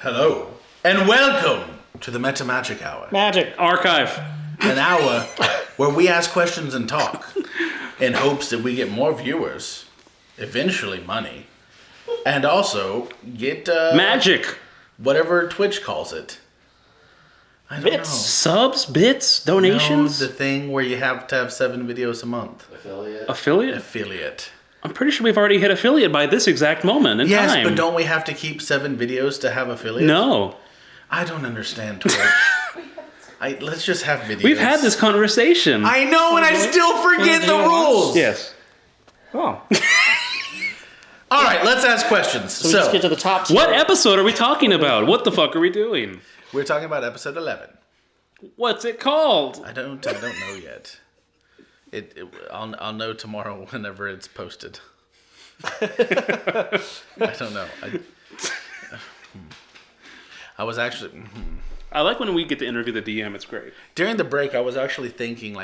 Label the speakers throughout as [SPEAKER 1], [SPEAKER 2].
[SPEAKER 1] Hello, and welcome to the Meta Magic Hour.
[SPEAKER 2] Magic.
[SPEAKER 3] Archive.
[SPEAKER 1] An hour where we ask questions and talk in hopes that we get more viewers, eventually money, and also get
[SPEAKER 3] Magic.
[SPEAKER 1] whatever Twitch calls it. I don't
[SPEAKER 2] Bits.
[SPEAKER 3] Subs, bits, donations.
[SPEAKER 1] know. The thing where you have to have 7 videos a month.
[SPEAKER 3] Affiliate?
[SPEAKER 1] Affiliate.
[SPEAKER 3] I'm pretty sure we've already hit affiliate by this exact moment in
[SPEAKER 1] Yes,
[SPEAKER 3] time.
[SPEAKER 1] but don't we have to keep 7 videos to have affiliate?
[SPEAKER 3] No.
[SPEAKER 1] I don't understand Twitch. Let's just have videos.
[SPEAKER 3] We've had this conversation.
[SPEAKER 1] I know, and I still forget the rules.
[SPEAKER 3] Yes.
[SPEAKER 2] Oh.
[SPEAKER 1] All right, let's ask questions.
[SPEAKER 2] So we just get to the top.
[SPEAKER 3] What episode are we talking about? What the fuck are we doing?
[SPEAKER 1] We're talking about episode 11.
[SPEAKER 3] What's it called?
[SPEAKER 1] I don't know yet. I'll know tomorrow whenever it's posted. I don't know. I was actually
[SPEAKER 3] I like when we get to interview the DM. It's great.
[SPEAKER 1] during the break. I was actually thinking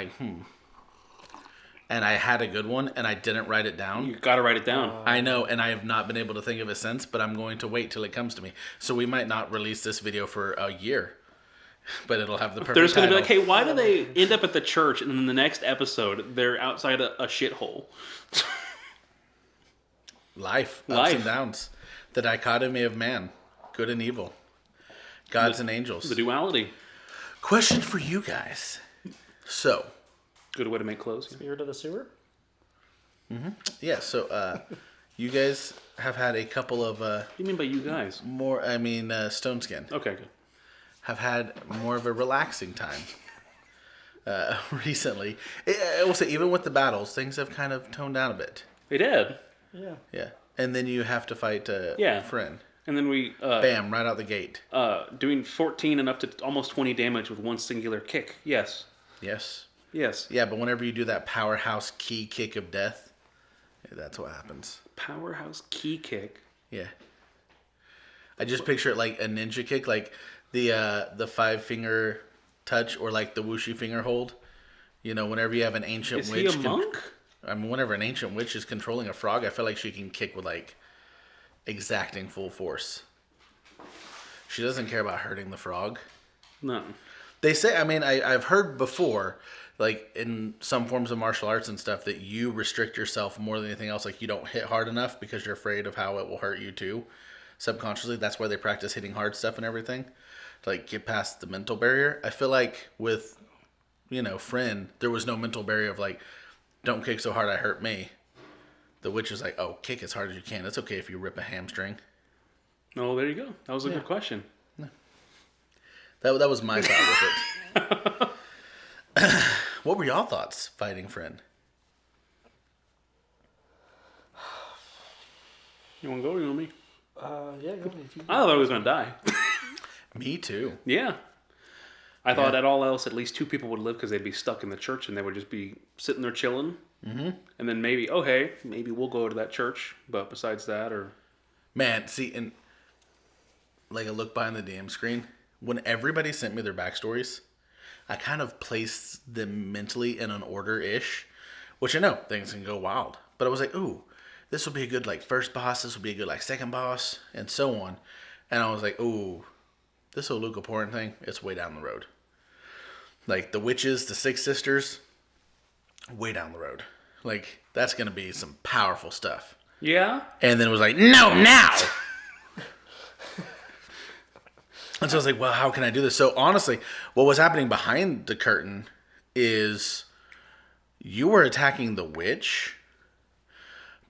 [SPEAKER 1] and I had a good one, and I didn't write it down.
[SPEAKER 3] You gotta write it down.
[SPEAKER 1] I know, and I have not been able to think of it since. But I'm going to wait till it comes to me. So we might not release this video for a year, but it'll have the perfect.
[SPEAKER 3] They're just gonna be
[SPEAKER 1] title.
[SPEAKER 3] like, hey, why do they end up at the church and then the next episode they're outside a shithole?
[SPEAKER 1] Life, ups
[SPEAKER 3] Life.
[SPEAKER 1] and downs, the dichotomy of man, good and evil, gods and angels.
[SPEAKER 3] The duality.
[SPEAKER 1] Question for you guys. So,
[SPEAKER 3] Good way to make clothes.
[SPEAKER 2] Spirit of the sewer?
[SPEAKER 1] yeah, so you guys have had a couple of
[SPEAKER 3] What do you mean by you guys?
[SPEAKER 1] Stone Skin
[SPEAKER 3] Okay, good.
[SPEAKER 1] have had more of a relaxing time recently. I will say, even with the battles, things have kind of toned down a bit.
[SPEAKER 3] They did.
[SPEAKER 2] Yeah.
[SPEAKER 1] Yeah. And then you have to fight
[SPEAKER 3] Yeah.
[SPEAKER 1] Friend.
[SPEAKER 3] And then we
[SPEAKER 1] Bam, right out the gate.
[SPEAKER 3] doing 14 and up to almost 20 damage with one singular kick. Yes.
[SPEAKER 1] Yes.
[SPEAKER 3] Yes.
[SPEAKER 1] Yeah, but whenever you do that powerhouse key kick of death, that's what happens.
[SPEAKER 3] Powerhouse key kick.
[SPEAKER 1] Yeah. I just picture it like a ninja kick, like the 5-finger touch, or like the whooshy finger hold. You know, whenever you have an ancient
[SPEAKER 3] Is
[SPEAKER 1] witch.
[SPEAKER 3] he a monk?
[SPEAKER 1] Whenever an ancient witch is controlling a frog, I feel like she can kick with like exacting full force. She doesn't care about hurting the frog.
[SPEAKER 3] No.
[SPEAKER 1] They say, I've heard before, like in some forms of martial arts and stuff, that you restrict yourself more than anything else. Like you don't hit hard enough because you're afraid of how it will hurt you too. Subconsciously, that's why they practice hitting hard stuff and everything, to like get past the mental barrier. I feel like with, Friend, there was no mental barrier of like, don't kick so hard I hurt me. The witch is like, oh, kick as hard as you can. It's okay if you rip a hamstring.
[SPEAKER 3] Oh, there you go. That was a good question.
[SPEAKER 1] That was my thought with it. What were y'all thoughts fighting Friend?
[SPEAKER 3] You want to go or you want me?
[SPEAKER 2] Yeah, go if you.
[SPEAKER 3] I thought I was going to die.
[SPEAKER 1] Me too.
[SPEAKER 3] Yeah. I thought at all else, at least 2 people would live because they'd be stuck in the church and they would just be sitting there chilling. Mm-hmm. And then maybe we'll go to that church. But besides that, or...
[SPEAKER 1] Man, see, and like I look behind the DM screen, when everybody sent me their backstories, I kind of placed them mentally in an order-ish, which I know things can go wild. But I was like, ooh, this will be a good like first boss, this will be a good like second boss, and so on. And I was like, ooh, this whole Luca Porn thing, it's way down the road. Like the witches, the 6 sisters, way down the road. Like that's gonna be some powerful stuff.
[SPEAKER 3] Yeah?
[SPEAKER 1] And then it was like, no, now! And so I was like, well, how can I do this? So honestly, what was happening behind the curtain is you were attacking the witch,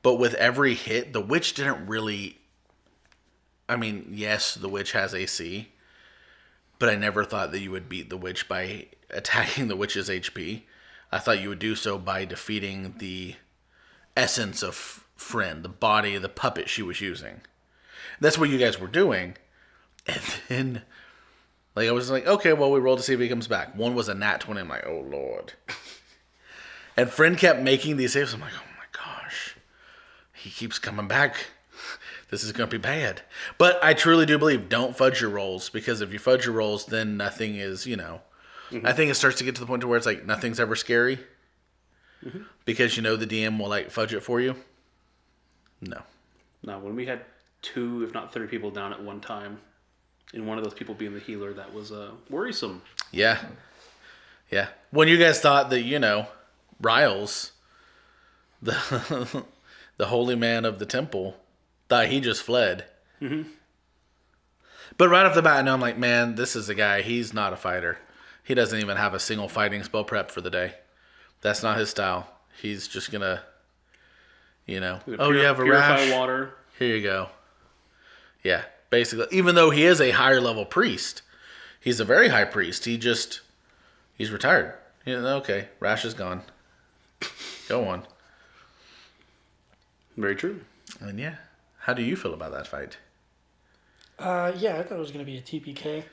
[SPEAKER 1] but with every hit, the witch didn't really... yes, the witch has AC, but I never thought that you would beat the witch by attacking the witch's HP. I thought you would do so by defeating the essence of Friend, the body, the puppet she was using. That's what you guys were doing. And then, I was like, okay, well, we rolled to see if he comes back. One was a nat 20. I'm like, oh, Lord. And Friend kept making these saves. I'm like, oh, my gosh. He keeps coming back. This is going to be bad. But I truly do believe, don't fudge your rolls. Because if you fudge your rolls, then nothing is, I think it starts to get to the point to where it's like nothing's ever scary. Mm-hmm. Because the DM will fudge it for you. No.
[SPEAKER 3] No, when we had 2, if not 3 people down at one time, And one of those people being the healer, that was worrisome.
[SPEAKER 1] Yeah. Yeah. When you guys thought that, Riles, the the holy man of the temple, thought he just fled. Mm-hmm. But right off the bat, I know I'm like, man, this is a guy. He's not a fighter. He doesn't even have a single fighting spell prep for the day. That's not his style. He's just gonna, you have a rash.
[SPEAKER 3] Water.
[SPEAKER 1] Here you go. Yeah, basically. Even though he is a higher level priest, he's a very high priest. He's retired. Okay, rash is gone. Go on.
[SPEAKER 3] Very true.
[SPEAKER 1] And yeah, how do you feel about that fight?
[SPEAKER 2] Yeah, I thought it was going to be a TPK.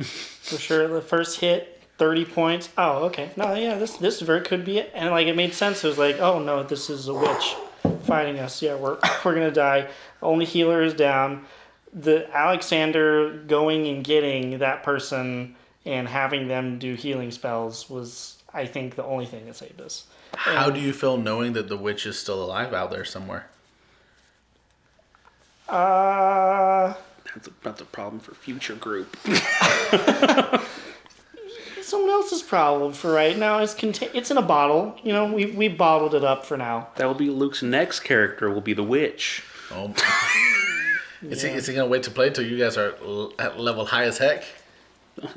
[SPEAKER 2] For sure. The first hit, 30 points. Oh, okay. No, yeah, this very could be it. And it made sense. It was like, oh no, this is a witch fighting us. Yeah, we're going to die. Only healer is down. The Alexander going and getting that person and having them do healing spells was, I think, the only thing that saved us.
[SPEAKER 1] How do you feel knowing that the witch is still alive out there somewhere?
[SPEAKER 3] That's a problem for future group.
[SPEAKER 2] Someone else's problem for right now. It's in a bottle. We bottled it up for now.
[SPEAKER 3] That will be Luke's next character. Will be the witch.
[SPEAKER 1] Oh. Is he going to wait to play until you guys are at level high as heck?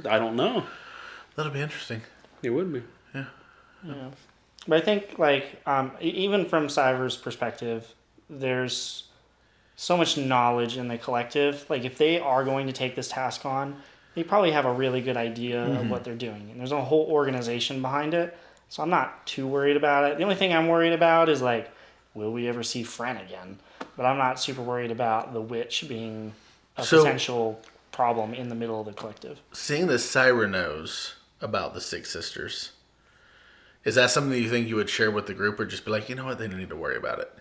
[SPEAKER 3] I don't know.
[SPEAKER 1] That'll be interesting.
[SPEAKER 3] It would be.
[SPEAKER 1] Yeah.
[SPEAKER 2] But I think, even from Cyber's perspective, there's so much knowledge in the collective. If they are going to take this task on, they probably have a really good idea of what they're doing. And there's a whole organization behind it. So I'm not too worried about it. The only thing I'm worried about is, will we ever see Fren again? But I'm not super worried about the witch being a potential problem in the middle of the collective.
[SPEAKER 1] Seeing that Syra knows about the Six Sisters, is that something that you think you would share with the group, or just be like, you know what, they don't need to worry about it?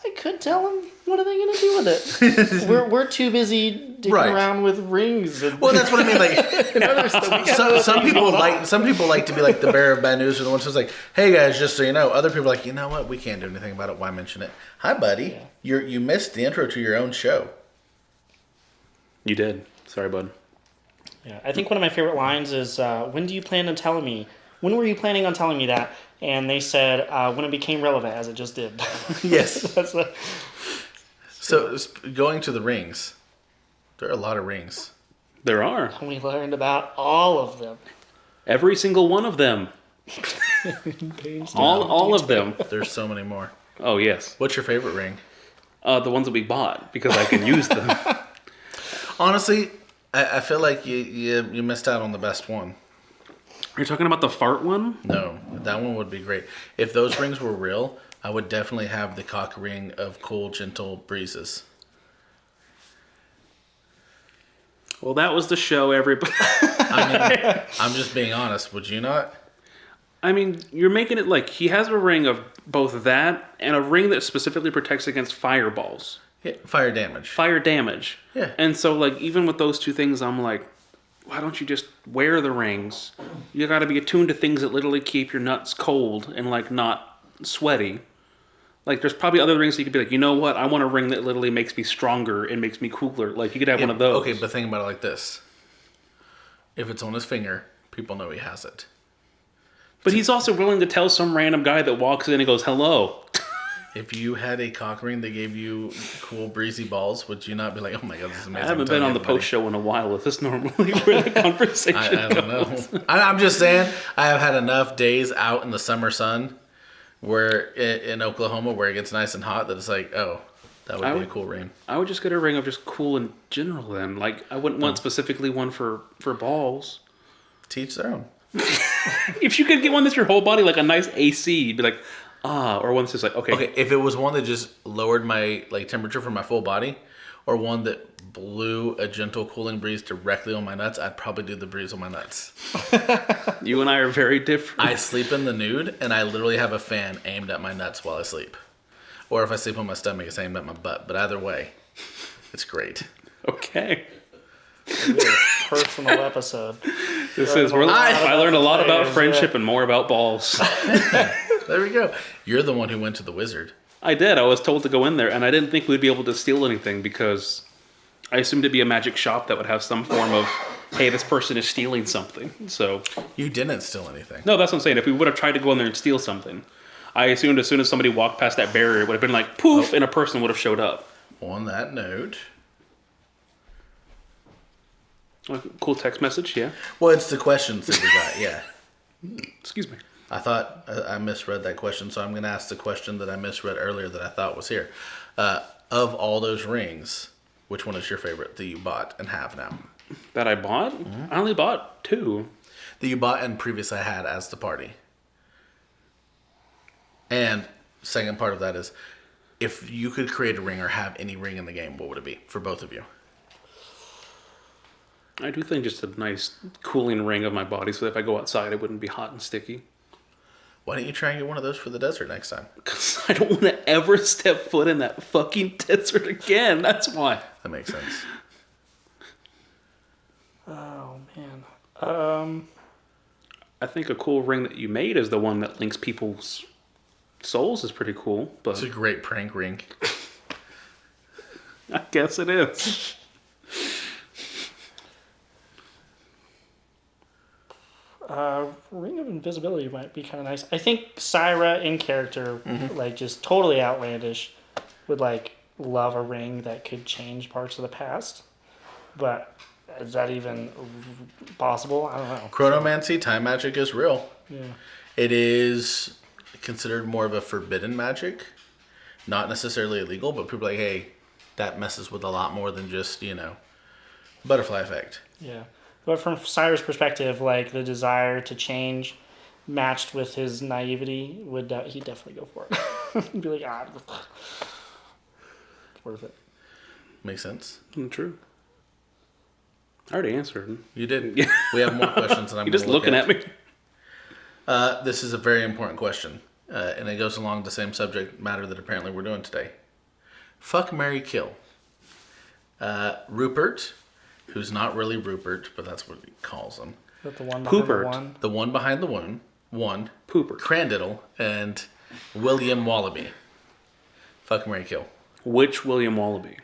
[SPEAKER 2] I could tell them. What are they going to do with it? we're too busy digging around with rings.
[SPEAKER 1] Well, that's what I mean. Some people like to be like the bearer of bad news, or the ones who's like, "Hey guys, just so you know." Other people are like, you know what? We can't do anything about it. Why mention it? Hi, buddy. Yeah. You missed the intro to your own show.
[SPEAKER 3] You did. Sorry, bud.
[SPEAKER 2] Yeah, I think one of my favorite lines is, "When do you plan on telling me? When were you planning on telling me that?" And they said, when it became relevant, as it just did.
[SPEAKER 1] Yes. So, going to the rings, there are a lot of rings.
[SPEAKER 3] There are.
[SPEAKER 2] And we learned about all of them.
[SPEAKER 3] Every single one of them. all of them.
[SPEAKER 1] There's so many more.
[SPEAKER 3] Oh, yes.
[SPEAKER 1] What's your favorite ring?
[SPEAKER 3] The ones that we bought, because I can use them.
[SPEAKER 1] Honestly, I feel like you missed out on the best one.
[SPEAKER 3] Are you talking about the fart one?
[SPEAKER 1] No, that one would be great. If those rings were real, I would definitely have the cock ring of cool, gentle breezes.
[SPEAKER 3] Well, that was the show, everybody.
[SPEAKER 1] I'm just being honest. Would you not?
[SPEAKER 3] I mean, you're making it like he has a ring of both that and a ring that specifically protects against fireballs.
[SPEAKER 1] Yeah, fire damage.
[SPEAKER 3] Fire damage.
[SPEAKER 1] Yeah.
[SPEAKER 3] And so, even with those two things, I'm like, why don't you just wear the rings? You got to be attuned to things that literally keep your nuts cold and not sweaty. There's probably other rings that you could be like, you know what? I want a ring that literally makes me stronger and makes me cooler. You could have one of those.
[SPEAKER 1] Okay, but think about it like this: if it's on his finger, people know he has it.
[SPEAKER 3] But he's also willing to tell some random guy that walks in and goes, "Hello."
[SPEAKER 1] If you had a cock ring that gave you cool, breezy balls, would you not be like, oh my God, this is amazing?
[SPEAKER 3] I haven't been on the post show in a while. Is this normally where the conversation
[SPEAKER 1] I don't know. I'm just saying, I have had enough days out in the summer sun where in Oklahoma where it gets nice and hot that it's like, oh, that would be a cool ring. I
[SPEAKER 3] would just get a ring of just cool in general then. I wouldn't want specifically one for balls.
[SPEAKER 1] Teach their own.
[SPEAKER 3] If you could get one that's your whole body, like a nice AC, you'd be like, or one that's just okay.
[SPEAKER 1] Okay, if it was one that just lowered my temperature for my full body, or one that blew a gentle cooling breeze directly on my nuts, I'd probably do the breeze on my nuts.
[SPEAKER 3] You and I are very different.
[SPEAKER 1] I sleep in the nude, and I literally have a fan aimed at my nuts while I sleep. Or if I sleep on my stomach, it's aimed at my butt. But either way, it's great.
[SPEAKER 3] Okay.
[SPEAKER 2] Personal episode.
[SPEAKER 3] I learned a lot about friendship and more about balls.
[SPEAKER 1] There we go. You're the one who went to the wizard.
[SPEAKER 3] I did. I was told to go in there, and I didn't think we'd be able to steal anything because I assumed it'd be a magic shop that would have some form of, hey, this person is stealing something. So
[SPEAKER 1] You didn't steal anything.
[SPEAKER 3] no, that's what I'm saying. If we would have tried to go in there and steal something, I assumed as soon as somebody walked past that barrier, it would have been like poof, and a person would have showed up.
[SPEAKER 1] On that note,
[SPEAKER 3] Cool text message, yeah.
[SPEAKER 1] well, it's the questions that we got. Yeah,
[SPEAKER 3] Excuse me.
[SPEAKER 1] I thought I misread that question, so I'm going to ask the question that I misread earlier that I thought was here. Of all those rings, which one is your favorite that you bought and have now?
[SPEAKER 3] That I bought? I only bought 2.
[SPEAKER 1] That you bought and previously had as the party. And second part of that is, if you could create a ring or have any ring in the game, what would it be for both of you?
[SPEAKER 3] I do think just a nice cooling ring of my body so that if I go outside, it wouldn't be hot and sticky.
[SPEAKER 1] Why don't you try and get one of those for the desert next time?
[SPEAKER 3] Because I don't want to ever step foot in that fucking desert again. That's why.
[SPEAKER 1] That makes sense.
[SPEAKER 2] Oh man.
[SPEAKER 3] I think a cool ring that you made is the one that links people's souls is pretty cool.
[SPEAKER 1] It's a
[SPEAKER 3] But
[SPEAKER 1] great prank ring.
[SPEAKER 3] I guess it is.
[SPEAKER 2] Ring of Invisibility might be kind of nice. I think Syra in character, like just totally outlandish, would like love a ring that could change parts of the past. But is that even possible? I don't know.
[SPEAKER 1] Chronomancy, time magic is real.
[SPEAKER 2] Yeah.
[SPEAKER 1] It is considered more of a forbidden magic. Not necessarily illegal, but people are like, hey, that messes with a lot more than just, butterfly effect.
[SPEAKER 2] Yeah. But from Syra's perspective, like the desire to change matched with his naivety, he'd definitely go for it. He'd be like, it's worth it.
[SPEAKER 1] Makes sense.
[SPEAKER 3] True. I already answered.
[SPEAKER 1] You did. We have more questions than I'm
[SPEAKER 3] You're just
[SPEAKER 1] gonna look
[SPEAKER 3] looking at me.
[SPEAKER 1] This is a very important question, and it goes along the same subject matter that apparently we're doing today. Fuck, marry, kill. Rupert, who's not really Rupert, but that's what he calls him.
[SPEAKER 2] Is that the one behind
[SPEAKER 3] Poopert.
[SPEAKER 2] the one?
[SPEAKER 1] The one behind the one,
[SPEAKER 3] Poopert.
[SPEAKER 1] Crandiddle, and William Wallaby. Fuck, marry, kill.
[SPEAKER 3] Which William Wallaby?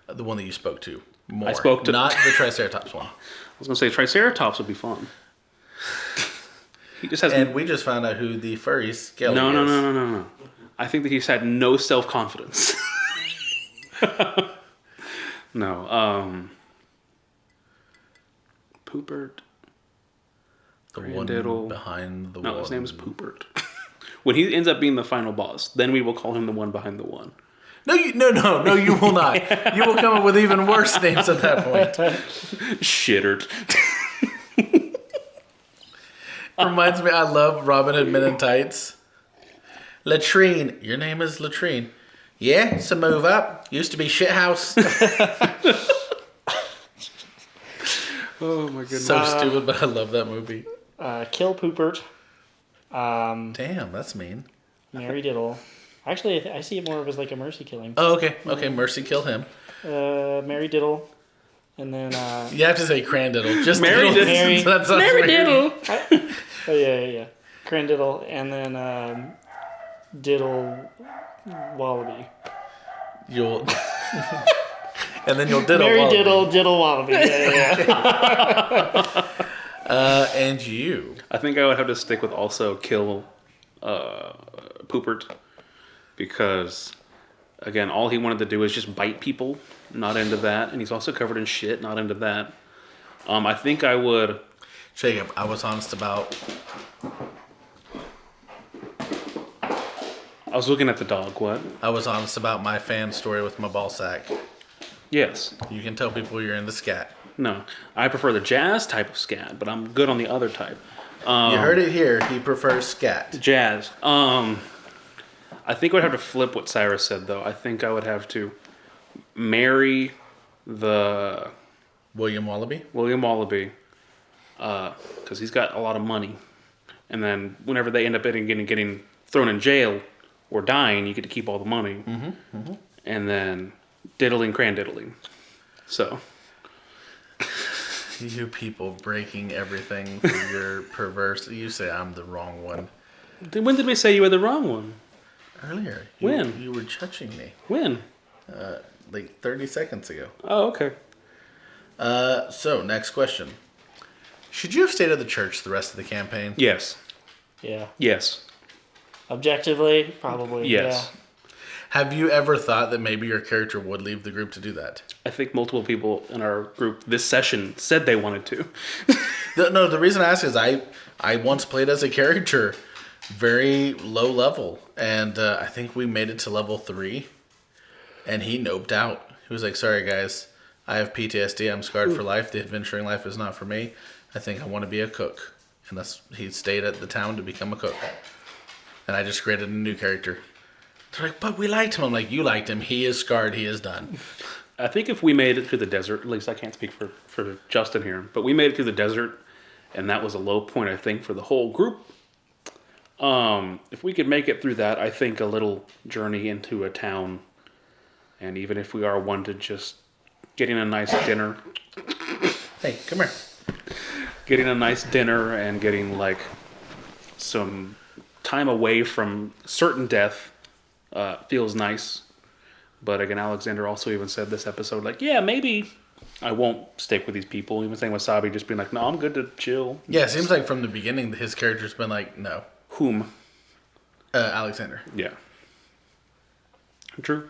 [SPEAKER 1] The one that you spoke to more.
[SPEAKER 3] I spoke to-
[SPEAKER 1] Not the Triceratops one.
[SPEAKER 3] I was going to say Triceratops would be fun. He just has
[SPEAKER 1] And we just found out who the furry Skelly
[SPEAKER 3] no.
[SPEAKER 1] is.
[SPEAKER 3] I think that he's had no self-confidence. No. Poopert.
[SPEAKER 1] The
[SPEAKER 3] Grandiddle.
[SPEAKER 1] one behind the
[SPEAKER 3] No,
[SPEAKER 1] one.
[SPEAKER 3] his name is Poopert. When he ends up being the final boss, then we will call him the one behind the one.
[SPEAKER 1] No, you will not. You will come up with even worse names at that point.
[SPEAKER 3] Shittert.
[SPEAKER 1] Reminds me, I love Robin Hood Men in Tights. Latrine. Your name is Latrine. Yeah, it's a move up. Used to be Shithouse.
[SPEAKER 3] Oh my goodness.
[SPEAKER 1] So stupid, but I love that movie.
[SPEAKER 2] Kill Poopert.
[SPEAKER 1] Damn, that's mean.
[SPEAKER 2] Mary Diddle. Actually, I see it more of as like a mercy killing.
[SPEAKER 1] Oh, okay. Okay, Mercy, kill him.
[SPEAKER 2] Mary Diddle. And then,
[SPEAKER 1] You have to say Crandiddle. Just
[SPEAKER 3] Mary
[SPEAKER 1] Diddle.
[SPEAKER 2] Mary-
[SPEAKER 1] That sounds
[SPEAKER 3] Mary
[SPEAKER 1] weird.
[SPEAKER 3] Diddle.
[SPEAKER 2] oh yeah. Crandiddle. And then, Diddle Wallaby.
[SPEAKER 1] You'll... and then you'll diddle.
[SPEAKER 2] Mary
[SPEAKER 1] Wallaby.
[SPEAKER 2] Diddle Wallaby. Yeah.
[SPEAKER 1] And you.
[SPEAKER 3] I think I would have to stick with also kill Poopert. Because, again, all he wanted to do is just bite people. Not into that. And he's also covered in shit. Not into that. I think I would...
[SPEAKER 1] Jacob, I was honest about...
[SPEAKER 3] I was looking at the dog. What?
[SPEAKER 1] I was honest about my fan story with my ball sack.
[SPEAKER 3] Yes.
[SPEAKER 1] You can tell people you're into scat.
[SPEAKER 3] No. I prefer the jazz type of scat, but I'm good on the other type.
[SPEAKER 1] You heard it here. He prefers scat.
[SPEAKER 3] Jazz. I think I would have to flip what Cyrus said, though. I think I would have to marry the
[SPEAKER 1] William Wallaby?
[SPEAKER 3] William Wallaby because he's got a lot of money. And then whenever they end up getting thrown in jail or dying, you get to keep all the money. And then diddling crandiddling. So...
[SPEAKER 1] You people breaking everything for your perverse... You say I'm the wrong one.
[SPEAKER 3] When did we say you were the wrong one?
[SPEAKER 1] Earlier.
[SPEAKER 3] When?
[SPEAKER 1] You were judging me.
[SPEAKER 3] When?
[SPEAKER 1] like 30 seconds ago.
[SPEAKER 3] Oh, okay.
[SPEAKER 1] So, next question. Should you have stayed at the church the rest of the campaign?
[SPEAKER 3] Yes.
[SPEAKER 2] Yeah.
[SPEAKER 3] Yes.
[SPEAKER 2] Objectively, probably.
[SPEAKER 3] Yes.
[SPEAKER 1] Have you ever thought that maybe your character would leave the group to do that?
[SPEAKER 3] I think multiple people in our group this session said they wanted to.
[SPEAKER 1] No, the reason I ask is I once played as a character very low level, and I think we made it to level 3, and he noped out. He was like, sorry guys, I have PTSD, I'm scarred for life, the adventuring life is not for me, I think I want to be a cook. And he stayed at the town to become a cook. And I just created a new character. They're like, but we liked him. I'm like, you liked him, he is scarred, he is done.
[SPEAKER 3] I think if we made it through the desert, at least I can't speak for Justin here, but we made it through the desert, and that was a low point, I think, for the whole group. If we could make it through that, I think a little journey into a town, and even if we are one to just getting a nice dinner,
[SPEAKER 1] Hey, come here.
[SPEAKER 3] getting a nice dinner and getting like some time away from certain death feels nice. But again, Alexander also even said this episode, like, yeah, maybe I won't stick with these people. Even saying Wasabi, just being like, no, I'm good to chill.
[SPEAKER 1] Yeah, it seems like from the beginning his character's been like, no.
[SPEAKER 3] Whom?
[SPEAKER 1] Alexander.
[SPEAKER 3] Yeah. True.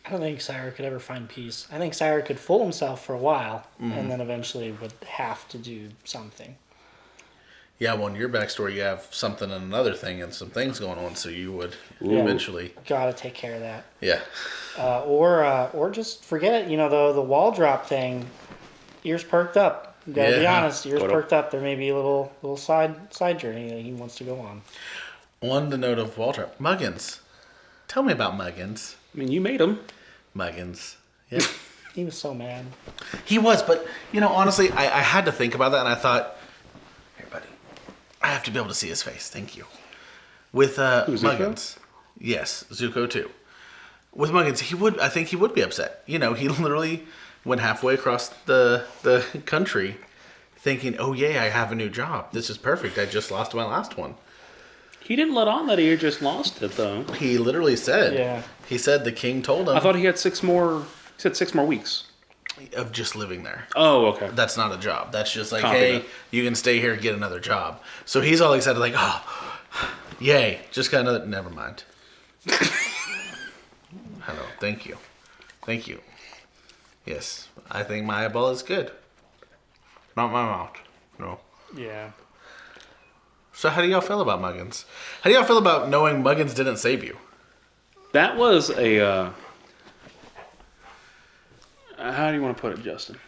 [SPEAKER 2] I don't think Syra could ever find peace. I think Syra could fool himself for a while, and then eventually would have to do something.
[SPEAKER 1] Yeah, well, in your backstory, you have something and another thing and some things going on, so you would eventually...
[SPEAKER 2] Gotta take care of that.
[SPEAKER 1] Yeah.
[SPEAKER 2] Or just forget it. You know, the wall drop thing, ears perked up. You gotta be honest, ears perked up. There may be a little side journey that he wants to go on.
[SPEAKER 1] On the note of Walter, Muggins. Tell me about Muggins.
[SPEAKER 3] I mean, you made him.
[SPEAKER 1] Muggins. Yeah.
[SPEAKER 2] He was so mad.
[SPEAKER 1] He was, but, honestly, I had to think about that, and I thought, here, buddy, I have to be able to see his face. Thank you. With Muggins. Yes, Zuko too. With Muggins, I think he would be upset. He literally went halfway across the country thinking, oh, yay, I have a new job. This is perfect. I just lost my last one.
[SPEAKER 3] He didn't let on that he just lost it, though.
[SPEAKER 1] He literally said, he said the king told him.
[SPEAKER 3] I thought he had 6 more weeks.
[SPEAKER 1] Of just living there.
[SPEAKER 3] Oh, okay.
[SPEAKER 1] That's not a job. That's just like,
[SPEAKER 3] Copy
[SPEAKER 1] hey,
[SPEAKER 3] that.
[SPEAKER 1] you can stay here and get another job. So he's all excited, like, oh, yay. Just kind of, never mind. Hello, thank you. Thank you. Yes, I think my eyeball is good. Not my mouth. No.
[SPEAKER 2] Yeah.
[SPEAKER 1] So how do y'all feel about Muggins? How do y'all feel about knowing Muggins didn't save you?
[SPEAKER 3] That was a... how do you want to put it, Justin?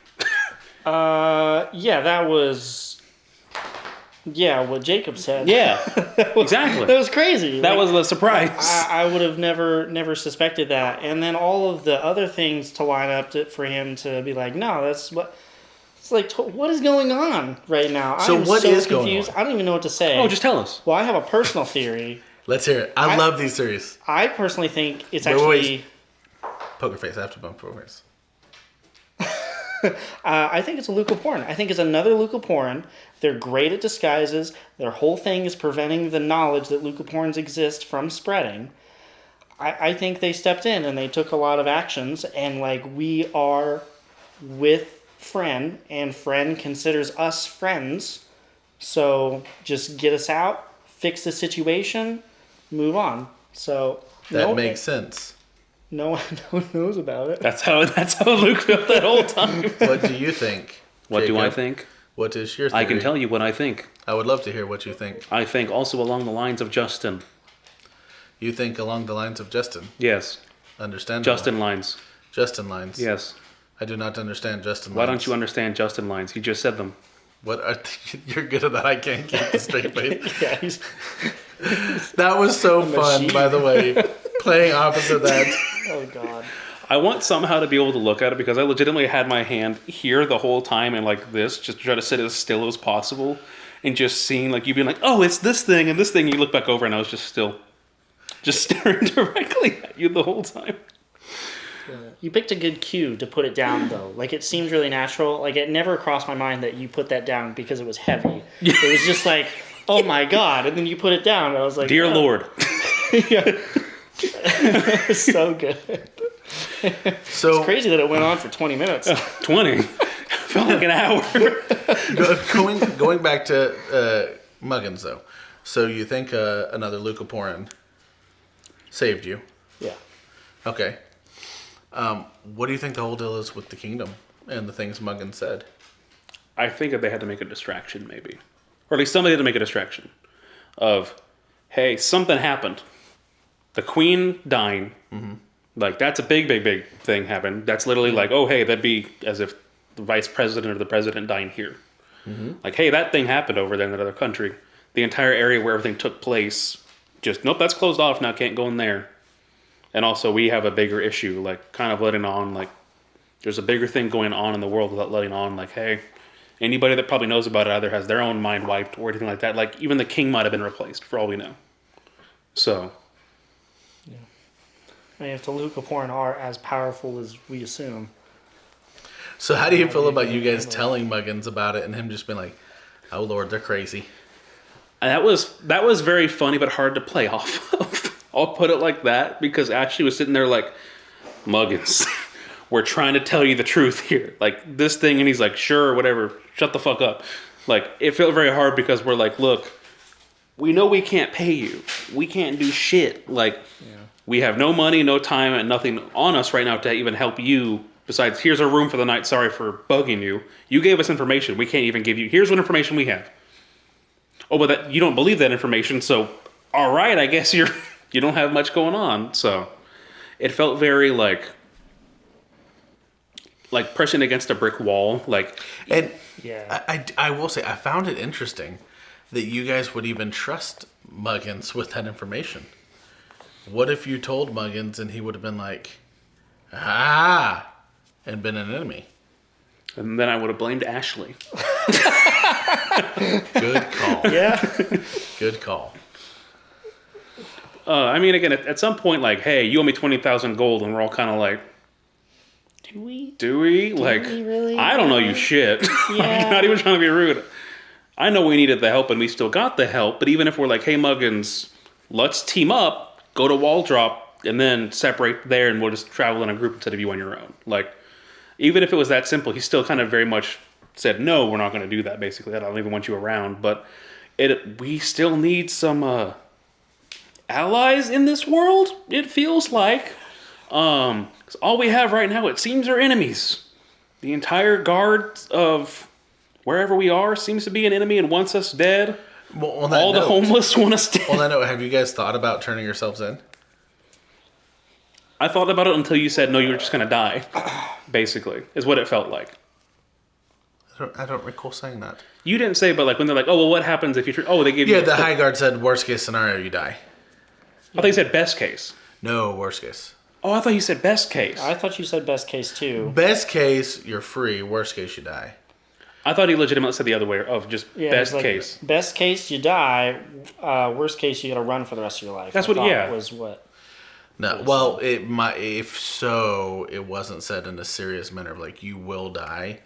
[SPEAKER 2] Yeah, that was... Yeah, what Jacob said.
[SPEAKER 3] Yeah, exactly.
[SPEAKER 2] That was crazy.
[SPEAKER 3] That was the surprise.
[SPEAKER 2] I would have never suspected that. And then all of the other things to line up for him to be like, no, that's what... It's like, what is going on right now?
[SPEAKER 1] So
[SPEAKER 2] I'm
[SPEAKER 1] what
[SPEAKER 2] so
[SPEAKER 1] is
[SPEAKER 2] confused.
[SPEAKER 1] going on?
[SPEAKER 2] I don't even know what to say.
[SPEAKER 3] Oh, just tell us.
[SPEAKER 2] Well, I have a personal theory.
[SPEAKER 1] Let's hear it. I love these series.
[SPEAKER 2] I personally think it's
[SPEAKER 1] Wait,
[SPEAKER 2] actually...
[SPEAKER 1] wait. Poker face. I have to bump poker face.
[SPEAKER 2] I think it's a leucoporin. I think it's another leucoporin. They're great at disguises. Their whole thing is preventing the knowledge that leucoporins exist from spreading. I think they stepped in and they took a lot of actions. And, we are with Fren, and Fren considers us friends. So just get us out, fix the situation, move on. So
[SPEAKER 1] That makes sense.
[SPEAKER 2] No one knows about it.
[SPEAKER 3] That's how Luke felt that whole time.
[SPEAKER 1] What do you think?
[SPEAKER 3] What do I
[SPEAKER 1] Jacob?
[SPEAKER 3] think?
[SPEAKER 1] What is your theory?
[SPEAKER 3] I can tell you what I think.
[SPEAKER 1] I would love to hear what you think.
[SPEAKER 3] I think also along the lines of Justin.
[SPEAKER 1] You think along the lines of Justin.
[SPEAKER 3] Yes.
[SPEAKER 1] Understand?
[SPEAKER 3] Justin lines.
[SPEAKER 1] Justin lines.
[SPEAKER 3] Yes.
[SPEAKER 1] I do not understand Justin lines.
[SPEAKER 3] Why don't you understand Justin lines? He just said them.
[SPEAKER 1] What are you're good at that. I can't keep the straight face.
[SPEAKER 2] Yeah, he's
[SPEAKER 1] That was so fun,
[SPEAKER 2] machine.
[SPEAKER 1] by the way. Playing opposite that.
[SPEAKER 2] oh god.
[SPEAKER 3] I want somehow to be able to look at it because I legitimately had my hand here the whole time and like this, just to try to sit as still as possible. And just seeing like you being like, oh, it's this thing and this thing. You look back over and I was just still, just staring directly at you the whole time.
[SPEAKER 2] You picked a good cue to put it down, though. Like, it seems really natural. Like, it never crossed my mind that you put that down because it was heavy. It was just like, oh my god. And then you put it down. And I was like,
[SPEAKER 3] Dear
[SPEAKER 2] oh.
[SPEAKER 3] Lord.
[SPEAKER 2] Yeah. It was so good.
[SPEAKER 1] So
[SPEAKER 2] It's crazy that it went on for 20 minutes.
[SPEAKER 3] 20. Felt like an hour.
[SPEAKER 1] going back to Muggins though. So you think another Leucoporin saved you?
[SPEAKER 2] Yeah.
[SPEAKER 1] Okay. What do you think the whole deal is with the kingdom and the things Muggins said?
[SPEAKER 3] I think that they had to make a distraction, maybe. Or at least somebody had to make a distraction of, hey, something happened. The queen dying. Mm-hmm. Like, that's a big, big, big thing happened. That's literally like, oh, hey, that'd be as if the vice president or the president dying here. Mm-hmm. Like, hey, that thing happened over there in that other country. The entire area where everything took place, just, nope, that's closed off now, can't go in there. And also, we have a bigger issue, like, kind of letting on, like, there's a bigger thing going on in the world without letting on, like, hey, anybody that probably knows about it either has their own mind wiped or anything like that. Like, even the king might have been replaced, for all we know. So.
[SPEAKER 2] Yeah. I mean, if the Leucoporin are as powerful as we assume.
[SPEAKER 1] So how do you feel about you guys telling Muggins about it and him just being like, oh, Lord, they're crazy?
[SPEAKER 3] And that was very funny, but hard to play off of. I'll put it like that, because Ashley was sitting there like, Muggins, we're trying to tell you the truth here. Like, this thing, and he's like, sure, whatever, shut the fuck up. Like, it felt very hard because we're like, look, we know we can't pay you. We can't do shit. Like, we have no money, no time, and nothing on us right now to even help you. Besides, here's a room for the night. Sorry for bugging you. You gave us information. We can't even give you. Here's what information we have. Oh, but that, you don't believe that information, so all right, I guess you don't have much going on. So it felt very like pressing against a brick wall. Like,
[SPEAKER 1] And
[SPEAKER 2] Yeah.
[SPEAKER 1] I will say, I found it interesting that you guys would even trust Muggins with that information. What if you told Muggins and he would have been like, and been an enemy?
[SPEAKER 3] and then I would have blamed Ashley.
[SPEAKER 1] Good call.
[SPEAKER 2] Yeah.
[SPEAKER 1] Good call.
[SPEAKER 3] I mean, again, at some point, like, hey, you owe me 20,000 gold, and we're all kind of like,
[SPEAKER 2] Do we?
[SPEAKER 3] do we? Like,
[SPEAKER 2] we really?
[SPEAKER 3] I don't know you shit.
[SPEAKER 2] Yeah.
[SPEAKER 3] I'm not even trying to be rude. I know we needed the help, and we still got the help, but even if we're like, hey, Muggins, let's team up, go to Wall Drop, and then separate there, and we'll just travel in a group instead of you on your own. Like, even if it was that simple, he still kind of very much said, no, we're not going to do that, basically. I don't even want you around, but we still need some allies in this world, it feels like. 'Cause all we have right now, it seems, are enemies. The entire guard of wherever we are seems to be an enemy and wants us dead.
[SPEAKER 1] Well, on that
[SPEAKER 3] All the
[SPEAKER 1] note,
[SPEAKER 3] homeless want us dead.
[SPEAKER 1] On that note, have you guys thought about turning yourselves in?
[SPEAKER 3] I thought about it until you said, no, you were just going to die. Basically, is what it felt like.
[SPEAKER 1] I don't recall saying that.
[SPEAKER 3] You didn't say, but like when they're like, oh, well, what happens if you... they gave you...
[SPEAKER 1] Yeah, the High Guard said worst case scenario, you die.
[SPEAKER 3] I thought you said best case.
[SPEAKER 1] No, worst case.
[SPEAKER 3] Oh, I thought you said best case.
[SPEAKER 2] I thought you said best case too.
[SPEAKER 1] Best case, you're free. Worst case, you die.
[SPEAKER 3] I thought he legitimately said the other way, of just
[SPEAKER 2] Yeah,
[SPEAKER 3] best
[SPEAKER 2] it's like,
[SPEAKER 3] case.
[SPEAKER 2] Best case, you die. Worst case, you got to run for the rest of your life.
[SPEAKER 3] That's
[SPEAKER 2] I
[SPEAKER 3] what-
[SPEAKER 2] thought
[SPEAKER 3] yeah.
[SPEAKER 2] Was what.
[SPEAKER 1] No, well, it might. If so, it wasn't said in a serious manner of like you will die,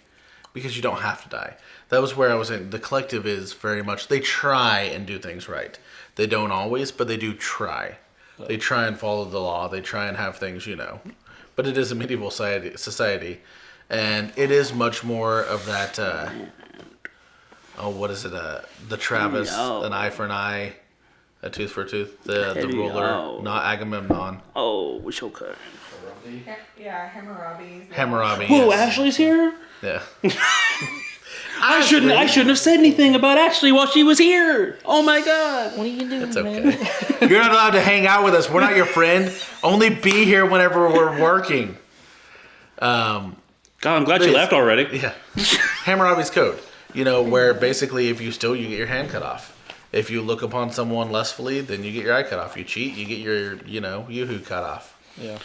[SPEAKER 1] because you don't have to die. That was where I was saying the collective is very much. They try and do things right. They don't always, but they do try. They try and follow the law. They try and have things, But it is a medieval society, and it is much more of that. What is it? The Travis, an eye for an eye, a tooth for a tooth. The ruler, not Agamemnon.
[SPEAKER 3] Oh, wish okay.
[SPEAKER 4] Yeah, Hammurabi's.
[SPEAKER 1] Hammurabi.
[SPEAKER 3] Whoa,
[SPEAKER 1] yes.
[SPEAKER 3] Ashley's here?
[SPEAKER 1] Yeah.
[SPEAKER 3] I shouldn't have said anything about Ashley while she was here. Oh my god.
[SPEAKER 2] What are you doing,
[SPEAKER 1] It's
[SPEAKER 2] man?
[SPEAKER 1] okay. You're not allowed to hang out with us. We're not your friend. Only be here whenever we're working.
[SPEAKER 3] God, I'm glad you left already.
[SPEAKER 1] Yeah. Hammurabi's code. Where basically if you steal, you get your hand cut off. If you look upon someone lustfully, then you get your eye cut off. You cheat, you get your, yoo-hoo cut off.
[SPEAKER 2] Yeah.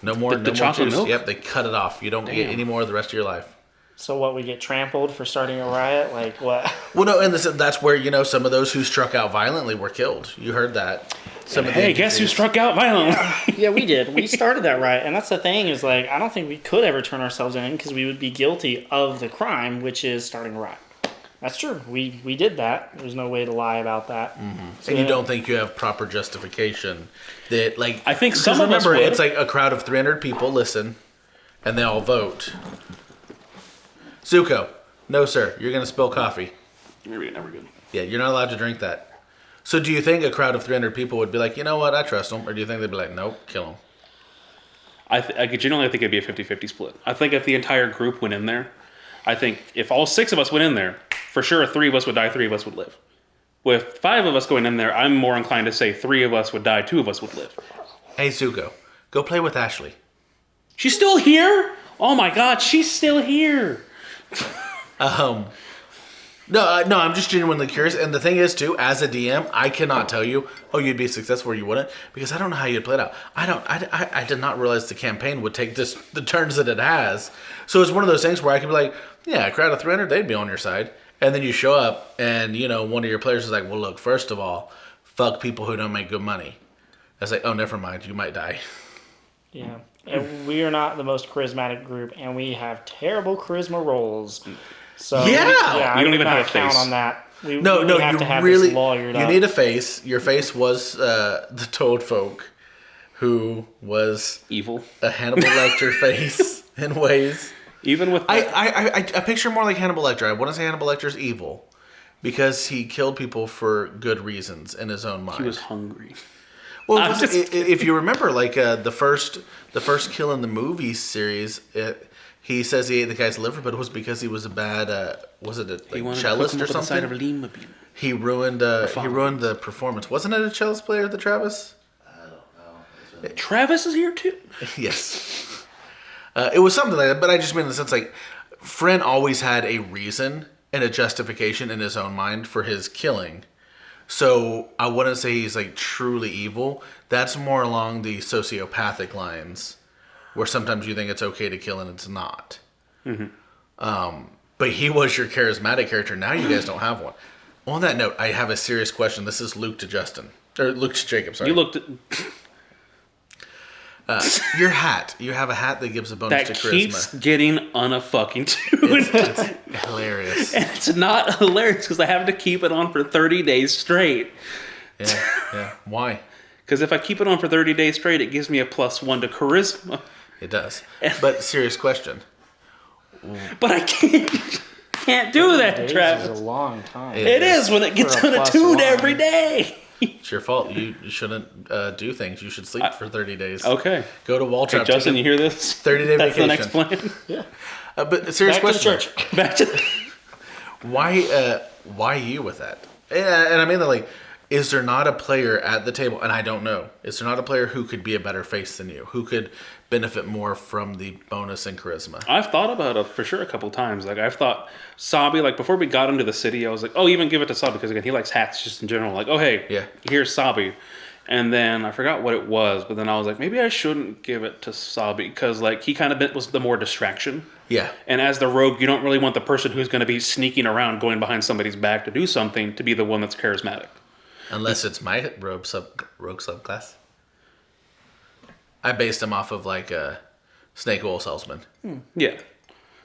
[SPEAKER 1] No more,
[SPEAKER 3] The
[SPEAKER 1] no more
[SPEAKER 3] chocolate
[SPEAKER 1] juice.
[SPEAKER 3] milk?
[SPEAKER 1] Yep, they cut it off. You don't get
[SPEAKER 3] Damn.
[SPEAKER 1] any more the rest of your life.
[SPEAKER 2] So what? We get trampled for starting a riot? Like what?
[SPEAKER 1] Well, no, and that's where, some of those who struck out violently were killed. You heard that. Some of the
[SPEAKER 3] Hey, guess who
[SPEAKER 1] infantry-
[SPEAKER 3] struck out violently?
[SPEAKER 2] Yeah, we did. We started that riot, and that's the thing is like I don't think we could ever turn ourselves in because we would be guilty of the crime, which is starting a riot. That's true. We did that. There's no way to lie about that. So,
[SPEAKER 1] And you don't think you have proper justification that, like,
[SPEAKER 3] I think
[SPEAKER 1] because
[SPEAKER 3] some of us
[SPEAKER 1] remember,
[SPEAKER 3] would.
[SPEAKER 1] it's like a crowd of 300 people listen, and they all vote. Zuko, no sir, you're gonna spill coffee.
[SPEAKER 3] Maybe never good.
[SPEAKER 1] Yeah, you're not allowed to drink that. So do you think a crowd of 300 people would be like, you know what, I trust them, or do you think they'd be like, nope, kill him?
[SPEAKER 3] I genuinely think it'd be a 50-50 split. I think if the entire group went in there, I think if all 6 of us went in there, for sure 3 of us would die, 3 of us would live. With 5 of us going in there, I'm more inclined to say 3 of us would die, 2 of us would live.
[SPEAKER 1] Hey Zuko, go play with Ashley.
[SPEAKER 3] She's still here? Oh my god, she's still here.
[SPEAKER 1] No, I'm just genuinely curious. And the thing is, too, as a DM, I cannot tell you, oh, you'd be successful or you wouldn't, because I don't know how you'd play it out. I did not realize the campaign would take the turns that it has. So it's one of those things where I could be like, yeah, a crowd of 300, they'd be on your side. And then you show up and, one of your players is like, well, look, first of all, fuck people who don't make good money. I was like, oh, never mind, you might die.
[SPEAKER 2] Yeah. And we are not the most charismatic group, and we have terrible charisma rolls. So
[SPEAKER 1] Yeah!
[SPEAKER 3] You don't
[SPEAKER 2] I
[SPEAKER 3] even
[SPEAKER 2] would
[SPEAKER 3] have
[SPEAKER 2] not
[SPEAKER 3] a
[SPEAKER 2] count
[SPEAKER 3] face.
[SPEAKER 2] on that. We
[SPEAKER 1] No,
[SPEAKER 2] have
[SPEAKER 1] you
[SPEAKER 2] to have
[SPEAKER 1] really,
[SPEAKER 2] this lawyered
[SPEAKER 1] you
[SPEAKER 2] up.
[SPEAKER 1] need a face. Your face was the Toad Folk, who was
[SPEAKER 3] Evil.
[SPEAKER 1] a Hannibal Lecter face in ways.
[SPEAKER 3] Even with
[SPEAKER 1] I picture more like Hannibal Lecter. I want to say Hannibal Lecter's evil because he killed people for good reasons in his own mind.
[SPEAKER 3] he was hungry.
[SPEAKER 1] Well,
[SPEAKER 3] I'm
[SPEAKER 1] it was-
[SPEAKER 3] just-
[SPEAKER 1] if you remember, like the first kill in the movie series, he says he ate the guy's liver, but it was because he was a bad was it a
[SPEAKER 3] He wanted
[SPEAKER 1] cellist
[SPEAKER 3] to
[SPEAKER 1] or
[SPEAKER 3] put him up on the side of
[SPEAKER 1] something?
[SPEAKER 3] Lima.
[SPEAKER 1] He ruined the performance. Wasn't it a cellist player, the Travis?
[SPEAKER 3] Travis is here too.
[SPEAKER 1] Yes. It was something like that, but I just mean in the sense like Fren always had a reason and a justification in his own mind for his killing. So I wouldn't say he's like truly evil. That's more along the sociopathic lines, where sometimes you think it's okay to kill and it's not. But he was your charismatic character. Now you guys don't have one. On that note, I have a serious question. This is Luke to Justin. Or Luke to Jacob, sorry.
[SPEAKER 3] You looked at
[SPEAKER 1] Your hat. You have a hat that gives a bonus
[SPEAKER 3] that
[SPEAKER 1] to charisma.
[SPEAKER 3] keeps getting tuned.
[SPEAKER 1] It's hilarious.
[SPEAKER 3] And it's not hilarious because I have to keep it on for 30 days straight.
[SPEAKER 1] Yeah. Why?
[SPEAKER 3] Because if I keep it on for 30 days straight, it gives me a +1 to charisma.
[SPEAKER 1] It does. But serious question.
[SPEAKER 3] But I can't do that,
[SPEAKER 2] Days
[SPEAKER 3] Travis.
[SPEAKER 2] is a long time.
[SPEAKER 1] It
[SPEAKER 3] It is when it gets
[SPEAKER 2] For a
[SPEAKER 3] tuned
[SPEAKER 2] +1.
[SPEAKER 3] every day.
[SPEAKER 1] It's your fault. You shouldn't do things. You should sleep for 30 days.
[SPEAKER 3] Okay.
[SPEAKER 1] Go to Waltrap.
[SPEAKER 3] Hey, Justin, you hear this?
[SPEAKER 1] 30-day
[SPEAKER 3] That's
[SPEAKER 1] vacation.
[SPEAKER 3] the next plan.
[SPEAKER 2] Yeah.
[SPEAKER 1] But serious
[SPEAKER 2] Back to the
[SPEAKER 1] question.
[SPEAKER 2] church.
[SPEAKER 3] Back to
[SPEAKER 1] Why you with that? And I mean that like, is there not a player at the table? And I don't know. Is there not a player who could be a better face than you? Who could benefit more from the bonus in charisma?
[SPEAKER 3] I've thought about it for sure a couple times. Like I've thought Sabi, like before we got into the city, I was like, oh, even give it to Sabi because again, he likes hats just in general. Like, oh hey,
[SPEAKER 1] Yeah.
[SPEAKER 3] here's Sabi. And then I forgot what it was, but then I was like, maybe I shouldn't give it to Sabi because like he kind of was the more distraction.
[SPEAKER 1] Yeah.
[SPEAKER 3] And as the rogue, you don't really want the person who's going to be sneaking around, going behind somebody's back to do something, to be the one that's charismatic.
[SPEAKER 1] Unless it's my rogue subclass. I based him off of like a snake oil salesman.
[SPEAKER 3] Yeah.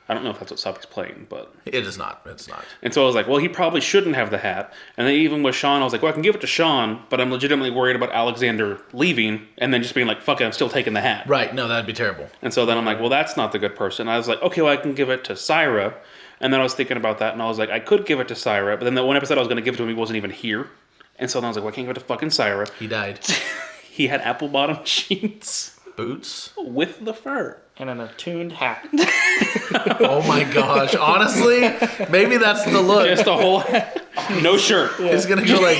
[SPEAKER 3] I don't know if that's what Sabi's playing, but...
[SPEAKER 1] It is not. It's not.
[SPEAKER 3] And so I was like, well, he probably shouldn't have the hat. And then even with Sean, I was like, well, I can give it to Sean, but I'm legitimately worried about Alexander leaving and then just being like, fuck it, I'm still taking the hat.
[SPEAKER 1] Right. No, that'd be terrible.
[SPEAKER 3] And so then I'm like, well, that's not the good person. I was like, okay, well, I can give it to Syra. And then I was thinking about that, and I was like, I could give it to Syra, but then the one episode I was going to give it to him, he wasn't even here. And so then I was like, well, I can't give it to fucking Syra.
[SPEAKER 1] He died.
[SPEAKER 3] He had apple bottom jeans
[SPEAKER 1] Boots.
[SPEAKER 3] with the fur.
[SPEAKER 2] And an attuned hat.
[SPEAKER 1] Oh my gosh. Honestly, maybe that's the look.
[SPEAKER 3] Just a whole hat. No shirt.
[SPEAKER 1] He's gonna go like,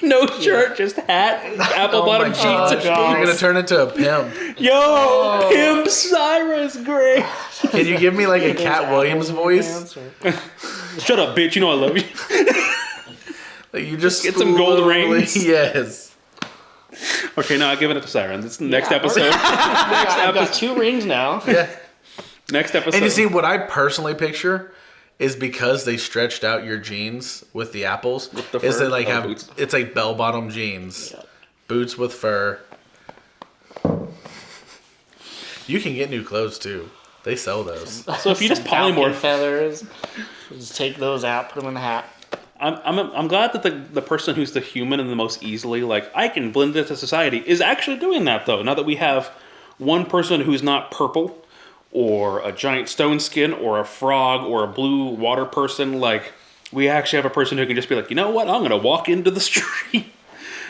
[SPEAKER 3] No shirt, just hat, apple
[SPEAKER 1] oh my
[SPEAKER 3] bottom
[SPEAKER 1] gosh.
[SPEAKER 3] jeans.
[SPEAKER 2] gosh.
[SPEAKER 1] You're gonna turn into a pimp.
[SPEAKER 3] Yo, Pimp Cyrus, great.
[SPEAKER 1] Can you give me like a Cat Williams voice?
[SPEAKER 3] Shut up, bitch. You know I love you.
[SPEAKER 1] Like you just
[SPEAKER 3] Get some gold
[SPEAKER 1] slowly-
[SPEAKER 3] rings.
[SPEAKER 1] Yes.
[SPEAKER 3] Okay, now I'm giving it to Siren. This is the next
[SPEAKER 2] Yeah,
[SPEAKER 3] episode.
[SPEAKER 2] I've got 2 rings now.
[SPEAKER 1] Yeah.
[SPEAKER 3] Next episode.
[SPEAKER 1] And you see, what I personally picture is because they stretched out your jeans with the apples.
[SPEAKER 3] the
[SPEAKER 1] is
[SPEAKER 3] fur?
[SPEAKER 1] they like
[SPEAKER 3] Oh,
[SPEAKER 1] have
[SPEAKER 3] boots.
[SPEAKER 1] it's like bell bottom jeans, boots with fur. You can get new clothes too. They sell those.
[SPEAKER 3] So if you just
[SPEAKER 2] Some falcon
[SPEAKER 3] polymorph,
[SPEAKER 2] feathers, just take those out, put them in the hat.
[SPEAKER 3] I'm glad that the person who's the human and the most easily like I can blend into society is actually doing that though. Now that we have one person who's not purple, or a giant stone skin, or a frog, or a blue water person, like we actually have a person who can just be like, you know what, I'm gonna walk into the street,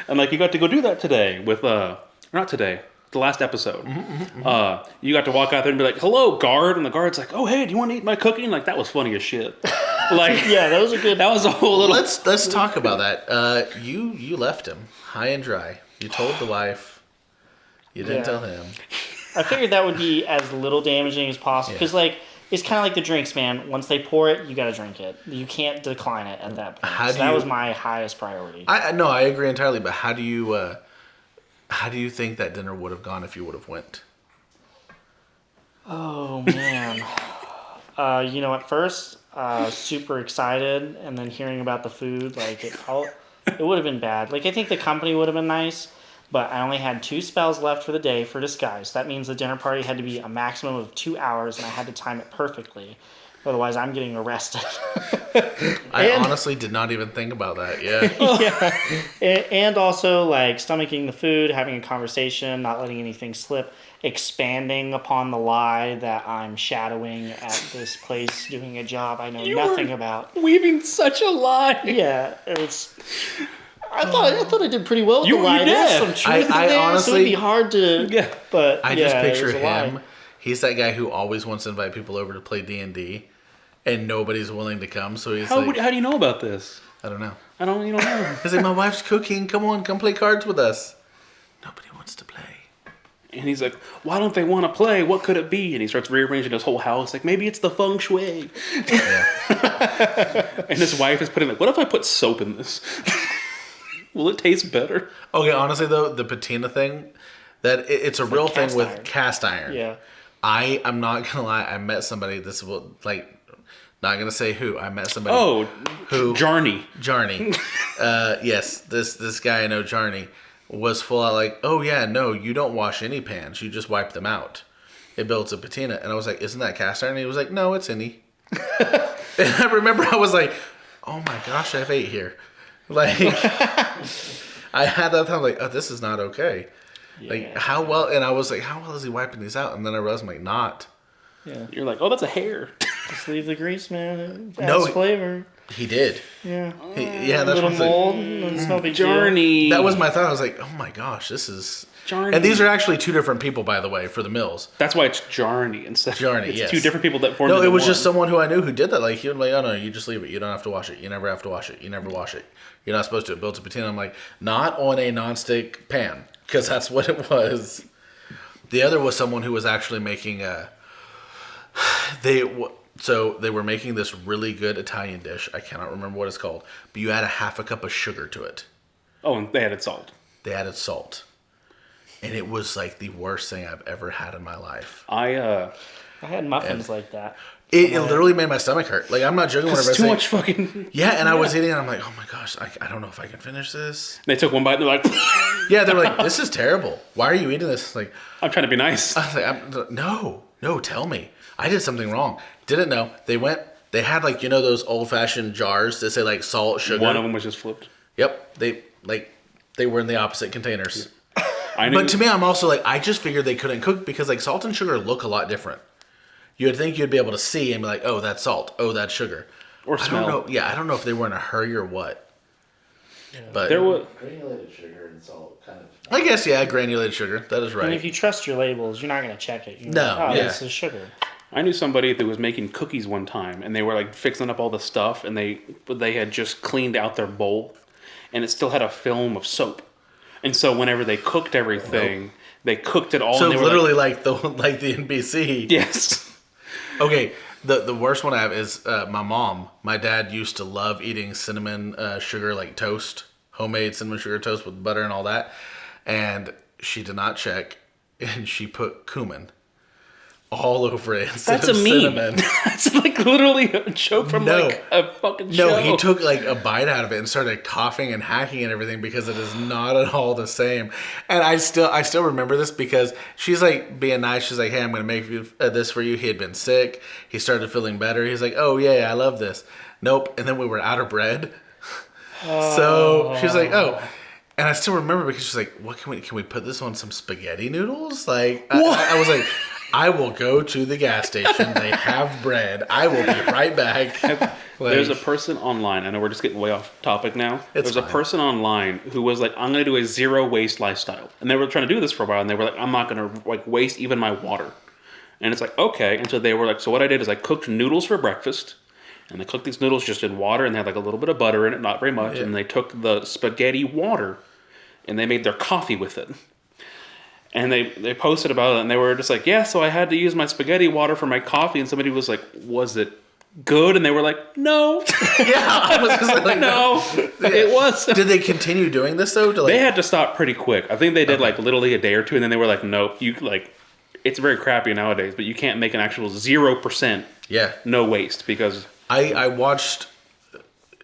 [SPEAKER 3] and like you got to go do that today with not today. The last episode, you got to walk out there and be like, "Hello, guard," and the guard's like, "Oh, hey, do you want to eat my cookie?" And like that was funny as shit. Like,
[SPEAKER 2] Yeah, that was a good.
[SPEAKER 3] that was a whole little.
[SPEAKER 1] Let's talk about that. You left him high and dry. You told the wife. You didn't
[SPEAKER 2] Yeah.
[SPEAKER 1] tell him.
[SPEAKER 2] I figured that would be as little damaging as possible because, like, it's kind of like the drinks, man. Once they pour it, you got to drink it. You can't decline it at that point.
[SPEAKER 1] How
[SPEAKER 2] So
[SPEAKER 1] do
[SPEAKER 2] that
[SPEAKER 1] you-
[SPEAKER 2] was my highest priority.
[SPEAKER 1] I no, I agree entirely. But how do you think that dinner would have gone if you would have went?
[SPEAKER 2] Oh man. You know, at first, super excited, and then hearing about the food, like it would have been bad. Like I think the company would have been nice, but I only had 2 spells left for the day for disguise. That means the dinner party had to be a maximum of 2 hours, and I had to time it perfectly. Otherwise, I'm getting arrested.
[SPEAKER 1] I
[SPEAKER 2] And-
[SPEAKER 1] honestly did not even think about that. Yeah.
[SPEAKER 2] Yeah, and also like stomaching the food, having a conversation, not letting anything slip, expanding upon the lie that I'm shadowing at this place doing a job I know
[SPEAKER 3] You
[SPEAKER 2] nothing
[SPEAKER 3] were-
[SPEAKER 2] about.
[SPEAKER 3] Weaving such a lie.
[SPEAKER 2] Yeah, it's. I thought I did pretty well with
[SPEAKER 3] You-
[SPEAKER 2] the lie.
[SPEAKER 3] you
[SPEAKER 2] There's
[SPEAKER 3] did.
[SPEAKER 2] some truth
[SPEAKER 1] I
[SPEAKER 2] in there, so
[SPEAKER 1] honestly-
[SPEAKER 2] it'd be hard to.
[SPEAKER 3] Yeah.
[SPEAKER 2] But
[SPEAKER 1] I
[SPEAKER 2] yeah,
[SPEAKER 1] just
[SPEAKER 2] it
[SPEAKER 1] picture
[SPEAKER 2] was a lie.
[SPEAKER 1] him. He's that guy who always wants to invite people over to play D&D, and nobody's willing to come. So he's
[SPEAKER 3] How
[SPEAKER 1] like,
[SPEAKER 3] do you know about this?
[SPEAKER 1] I don't know.
[SPEAKER 3] You don't know.
[SPEAKER 1] He's like, my wife's cooking. Come on, come play cards with us. Nobody wants to play.
[SPEAKER 3] And he's like, why don't they want to play? What could it be? And he starts rearranging his whole house. Like, maybe it's the feng shui.
[SPEAKER 1] Yeah.
[SPEAKER 3] And his wife is putting like, what if I put soap in this? Will it taste better?
[SPEAKER 1] Okay, honestly though, the patina thing, it's a real thing
[SPEAKER 2] cast
[SPEAKER 1] with
[SPEAKER 2] iron.
[SPEAKER 1] cast iron.
[SPEAKER 2] Yeah.
[SPEAKER 1] I'm not gonna lie. I met somebody. This will like, not gonna say who. I met somebody.
[SPEAKER 3] Oh,
[SPEAKER 1] Who?
[SPEAKER 3] Jarny.
[SPEAKER 1] Jarny. Yes, this guy I know, Jarny, was full out like, oh yeah, no, you don't wash any pans. You just wipe them out. It builds a patina. And I was like, isn't that cast iron? And he was like, no, it's any. And I remember I was like, oh my gosh, I've ate here. Like, I had that thought like, oh, this is not okay. Like,
[SPEAKER 2] Yeah.
[SPEAKER 1] how well, and I was like, how well is he wiping these out? And then I realized, I'm like, not.
[SPEAKER 2] Yeah.
[SPEAKER 3] You're like, oh, that's a hair.
[SPEAKER 2] Just leave the grease, man. It adds
[SPEAKER 1] No.
[SPEAKER 2] flavor.
[SPEAKER 1] He did.
[SPEAKER 2] Yeah.
[SPEAKER 1] Yeah,
[SPEAKER 2] A
[SPEAKER 1] that's
[SPEAKER 2] little
[SPEAKER 1] what I'm
[SPEAKER 2] mold. It's no big deal.
[SPEAKER 3] Jarny.
[SPEAKER 1] That was my thought. I was like, oh my gosh, this is.
[SPEAKER 3] Jarny.
[SPEAKER 1] And these are actually 2 different people, by the way, for the mills.
[SPEAKER 3] That's why it's Jarny instead.
[SPEAKER 1] Jarny,
[SPEAKER 3] It's
[SPEAKER 1] yes.
[SPEAKER 3] 2 different people that formed
[SPEAKER 1] No,
[SPEAKER 3] into
[SPEAKER 1] it was
[SPEAKER 3] one.
[SPEAKER 1] just someone who I knew who did that. Like, he was like, oh no, you just leave it. You don't have to wash it. You never have to wash it. You never wash it. You're not supposed to. It builds a patina. I'm like, not on a nonstick pan, because that's what it was. The other was someone who was actually making a. So they were making this really good Italian dish. I cannot remember what it's called, but you add a half a cup of sugar to it.
[SPEAKER 3] Oh, and they added salt.
[SPEAKER 1] They added salt, and it was like the worst thing I've ever had in my life.
[SPEAKER 2] I had muffins like that.
[SPEAKER 1] It literally made my stomach hurt. Like, I'm not joking. Whenever I
[SPEAKER 3] It's too
[SPEAKER 1] say,
[SPEAKER 3] much fucking.
[SPEAKER 1] yeah, and I was eating, and I'm like, oh my gosh, I don't know if I can finish this.
[SPEAKER 3] They took one bite and they're like,
[SPEAKER 1] Yeah, they're like, this is terrible. Why are you eating this? Like,
[SPEAKER 3] I'm trying to be nice.
[SPEAKER 1] I was like, no, tell me. I did something wrong. Didn't know. They had like, those old fashioned jars that say like salt, sugar.
[SPEAKER 3] One of them was just flipped.
[SPEAKER 1] Yep. They were in the opposite containers.
[SPEAKER 3] I knew.
[SPEAKER 1] But to me, I'm also like, I just figured they couldn't cook because like salt and sugar look a lot different. You would think you'd be able to see and be like, oh, that's salt. Oh, that's sugar.
[SPEAKER 3] Or
[SPEAKER 1] I
[SPEAKER 3] smell.
[SPEAKER 1] don't know. Yeah, I don't know if they were in a hurry or what. But
[SPEAKER 3] There was.
[SPEAKER 5] Granulated sugar and salt kind of.
[SPEAKER 1] I guess, yeah, granulated sugar. That is
[SPEAKER 2] And if
[SPEAKER 1] right.
[SPEAKER 2] you trust your labels, you're not going to check it. You're
[SPEAKER 1] No,
[SPEAKER 2] like, oh,
[SPEAKER 1] yeah.
[SPEAKER 2] this is sugar.
[SPEAKER 3] I knew somebody that was making cookies one time, and they were like fixing up all the stuff, and they had just cleaned out their bowl, and it still had a film of soap. And so whenever they cooked everything, they cooked it all.
[SPEAKER 1] So
[SPEAKER 3] and they were
[SPEAKER 1] literally like the NBC.
[SPEAKER 3] yes.
[SPEAKER 1] Okay, the worst one I have is my mom. My dad used to love eating cinnamon sugar like toast, homemade cinnamon sugar toast with butter and all that. And she did not check, and she put cumin all over it instead
[SPEAKER 3] That's a
[SPEAKER 1] of
[SPEAKER 3] meme.
[SPEAKER 1] cinnamon.
[SPEAKER 3] That's like literally a joke from
[SPEAKER 1] No.
[SPEAKER 3] like a fucking show.
[SPEAKER 1] No, he took like a bite out of it and started coughing and hacking and everything because it is not at all the same. And I still remember this because she's like being nice. She's like, "Hey, I'm gonna make this for you." He had been sick. He started feeling better. He's like, "Oh yeah, I love this." Nope. And then we were out of bread. So she's like, "Oh." And I still remember because she's like, "What can we put this on some spaghetti noodles?" Like I was like, "I will go to the gas station. They have bread. I will be right back."
[SPEAKER 3] There's a person online. I know we're just getting way off topic now. There's a
[SPEAKER 1] fine.
[SPEAKER 3] person online who was like, "I'm going to do a zero waste lifestyle," and they were trying to do this for a while. And they were like, "I'm not going to like waste even my water." And it's like, okay. And so they were like, so what I did is I cooked noodles for breakfast. And they cooked these noodles just in water, and they had like a little bit of butter in it, not very much.
[SPEAKER 1] Yeah.
[SPEAKER 3] And they took the spaghetti water, and they made their coffee with it. And they posted about it, and they were just like, yeah, so I had to use my spaghetti water for my coffee. And somebody was like, was it good? And they were like, no.
[SPEAKER 1] Yeah, I was just like,
[SPEAKER 3] No, it was.
[SPEAKER 1] Did they continue doing this though?
[SPEAKER 3] They had to stop pretty quick. I think they did like literally a day or two, and then they were like, nope, you like, it's very crappy nowadays, but you can't make an actual 0%
[SPEAKER 1] Yeah.
[SPEAKER 3] no waste because...
[SPEAKER 1] I watched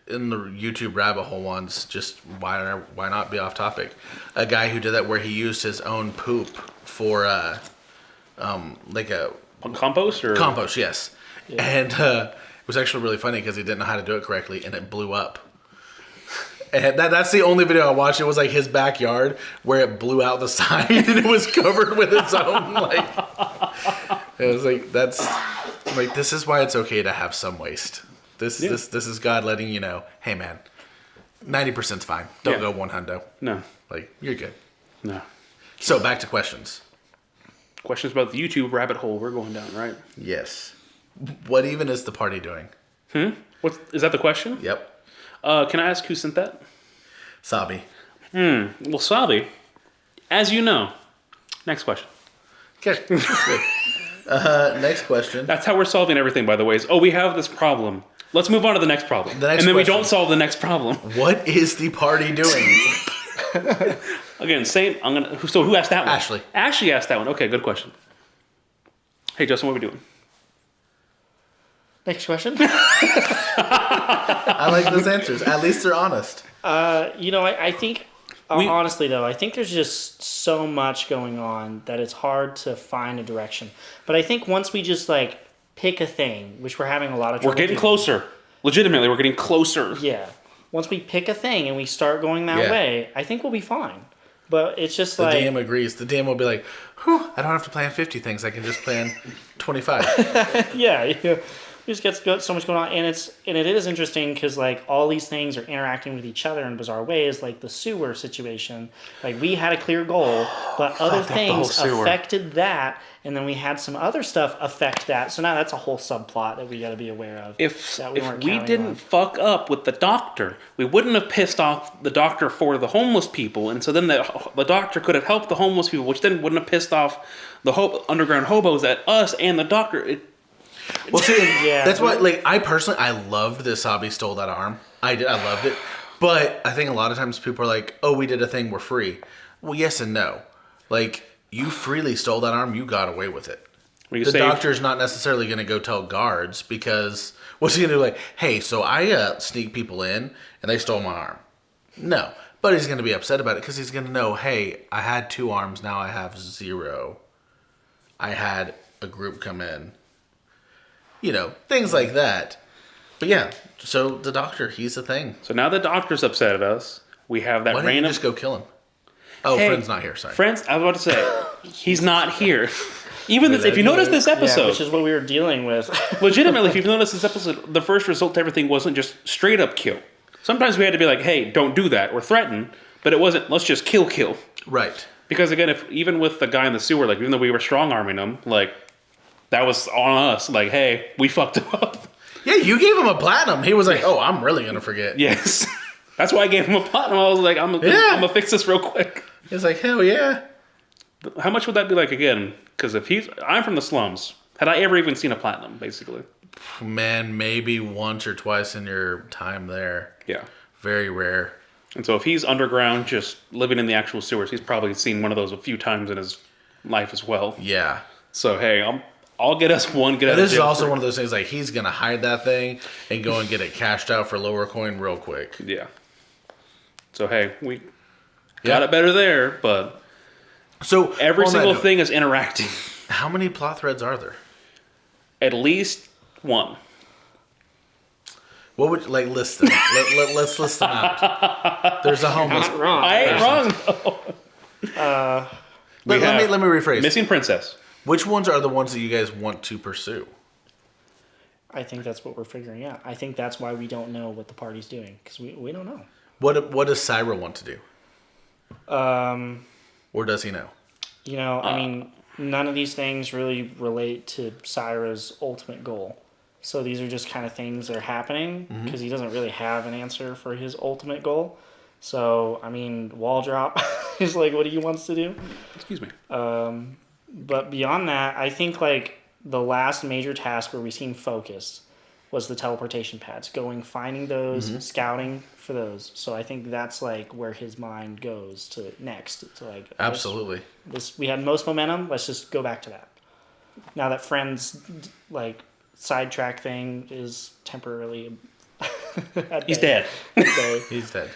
[SPEAKER 1] in the YouTube rabbit hole once, just why not be off topic, a guy who did that where he used his own poop for like a
[SPEAKER 3] Compost or...
[SPEAKER 1] compost, yes. And it was actually really funny because he didn't know how to do it correctly and it blew up. And that's the only video I watched. It was like his backyard where it blew out the side and it was covered with its own like. It was like this is why it's okay to have some waste. This is God letting you know, hey man, 90%'s fine. Don't go 100.
[SPEAKER 3] No.
[SPEAKER 1] Like you're good.
[SPEAKER 3] No.
[SPEAKER 1] So back to questions.
[SPEAKER 3] Questions about the YouTube rabbit hole we're going down, right?
[SPEAKER 1] Yes. What even is the party doing?
[SPEAKER 3] Is that the question?
[SPEAKER 1] Yep.
[SPEAKER 3] Can I ask who sent that?
[SPEAKER 1] Sabi.
[SPEAKER 3] Well, Sabi, as you know. Next question.
[SPEAKER 1] Okay. Next question.
[SPEAKER 3] That's how we're solving everything, by the way. Is, we have this problem. Let's move on to the next problem.
[SPEAKER 1] The next
[SPEAKER 3] and then we
[SPEAKER 1] question.
[SPEAKER 3] don't solve the next problem.
[SPEAKER 1] What is the party doing?
[SPEAKER 3] Again, same. So who asked that one?
[SPEAKER 1] Ashley.
[SPEAKER 3] Ashley asked that one. Okay, good question. Hey, Justin, what are we doing?
[SPEAKER 2] Next question.
[SPEAKER 1] I like those answers. At least they're honest.
[SPEAKER 2] I think, honestly though, I think there's just so much going on that it's hard to find a direction. But I think once we just like pick a thing, which we're having a lot of trouble
[SPEAKER 3] We're getting
[SPEAKER 2] doing.
[SPEAKER 3] closer. Legitimately, we're getting closer.
[SPEAKER 2] Yeah. Once we pick a thing and we start going that
[SPEAKER 1] Yeah.
[SPEAKER 2] way, I think we'll be fine. But it's just
[SPEAKER 1] The
[SPEAKER 2] like...
[SPEAKER 1] DM agrees. The DM will be like, whew, I don't have to plan 50 things. I can just plan 25.
[SPEAKER 2] Yeah, we just get so much going on, and it is interesting because like all these things are interacting with each other in bizarre ways. Like the sewer situation, like we had a clear goal, but other
[SPEAKER 3] Fucked up the whole
[SPEAKER 2] things
[SPEAKER 3] sewer.
[SPEAKER 2] affected that, and then we had some other stuff affect that. So now that's a whole subplot that we got to be aware of.
[SPEAKER 3] If
[SPEAKER 2] that
[SPEAKER 3] we,
[SPEAKER 2] weren't
[SPEAKER 3] we
[SPEAKER 2] counting
[SPEAKER 3] didn't
[SPEAKER 2] on.
[SPEAKER 3] fuck up with the doctor, we wouldn't have pissed off the doctor for the homeless people, and so then the doctor could have helped the homeless people, which then wouldn't have pissed off the underground hobos at us and the doctor.
[SPEAKER 1] Well, see,
[SPEAKER 2] Yeah.
[SPEAKER 1] that's why, like, I personally, I loved that Sabi stole that arm. I did. I loved it. But I think a lot of times people are like, oh, we did a thing, we're free. Well, yes and no. Like, you freely stole that arm, you got away with it.
[SPEAKER 3] You
[SPEAKER 1] The
[SPEAKER 3] saved-
[SPEAKER 1] doctor's not necessarily going to go tell guards because what's he going to do? Like, hey, so I sneak people in and they stole my arm. No. But he's going to be upset about it because he's going to know, hey, I had 2 arms, now I have 0. I had a group come in. You know, things like that. But yeah, so the doctor, he's a thing.
[SPEAKER 3] So now the doctor's upset at us. We have that
[SPEAKER 1] Why don't you
[SPEAKER 3] random.
[SPEAKER 1] just go kill him? Oh,
[SPEAKER 3] Hey,
[SPEAKER 1] friend's not here, sorry.
[SPEAKER 3] Friends, I was about to say, he's not here. Even this, if you notice this
[SPEAKER 2] Yeah,
[SPEAKER 3] episode,
[SPEAKER 2] which is what we were dealing with.
[SPEAKER 3] legitimately, if you've noticed this episode, the first result to everything wasn't just straight up kill. Sometimes we had to be like, hey, don't do that, or threaten, but it wasn't, let's just kill.
[SPEAKER 1] Right.
[SPEAKER 3] Because again, even with the guy in the sewer, like, even though we were strong arming him, like, that was on us. Like, hey, we fucked up.
[SPEAKER 1] Yeah, you gave him a platinum. He was like, oh, I'm really going to forget.
[SPEAKER 3] Yes. That's why I gave him a platinum. I was like, I'm going to fix this real quick.
[SPEAKER 1] He was like, hell yeah.
[SPEAKER 3] How much would that be like again? Because I'm from the slums. Had I ever even seen a platinum, basically?
[SPEAKER 1] Man, maybe once or twice in your time there.
[SPEAKER 3] Yeah.
[SPEAKER 1] Very rare.
[SPEAKER 3] And so if he's underground, just living in the actual sewers, he's probably seen one of those a few times in his life as well.
[SPEAKER 1] Yeah.
[SPEAKER 3] So hey, I'll get us one. Get out
[SPEAKER 1] This
[SPEAKER 3] of
[SPEAKER 1] is
[SPEAKER 3] jail
[SPEAKER 1] also
[SPEAKER 3] free.
[SPEAKER 1] one of those things like he's gonna hide that thing and go and get it cashed out for lower coin real quick.
[SPEAKER 3] Yeah. So hey, we got it better there, but
[SPEAKER 1] So
[SPEAKER 3] every
[SPEAKER 1] on that
[SPEAKER 3] single
[SPEAKER 1] note,
[SPEAKER 3] thing is interacting.
[SPEAKER 1] How many plot threads are there?
[SPEAKER 3] At least one.
[SPEAKER 1] What would like list them? Let's list them out. There's a homeless.
[SPEAKER 2] Not wrong.
[SPEAKER 3] I ain't wrong.
[SPEAKER 1] Let me rephrase.
[SPEAKER 3] Missing princess.
[SPEAKER 1] Which ones are the ones that you guys want to pursue?
[SPEAKER 2] I think that's what we're figuring out. I think that's why we don't know what the party's doing because we don't know.
[SPEAKER 1] What does Syra want to do? Or does he know?
[SPEAKER 2] You know, I mean, none of these things really relate to Syra's ultimate goal. So these are just kind of things that are happening because he doesn't really have an answer for his ultimate goal. So, I mean, wall drop is like what he wants to do.
[SPEAKER 3] Excuse me.
[SPEAKER 2] But beyond that, I think like the last major task where we seemed focused was the teleportation pads, finding those, scouting for those. So I think that's like where his mind goes to next. To like
[SPEAKER 1] Absolutely.
[SPEAKER 2] this we had most momentum. Let's just go back to that. Now that Friends like sidetrack thing is temporarily.
[SPEAKER 3] He's dead.
[SPEAKER 2] So,
[SPEAKER 1] He's dead.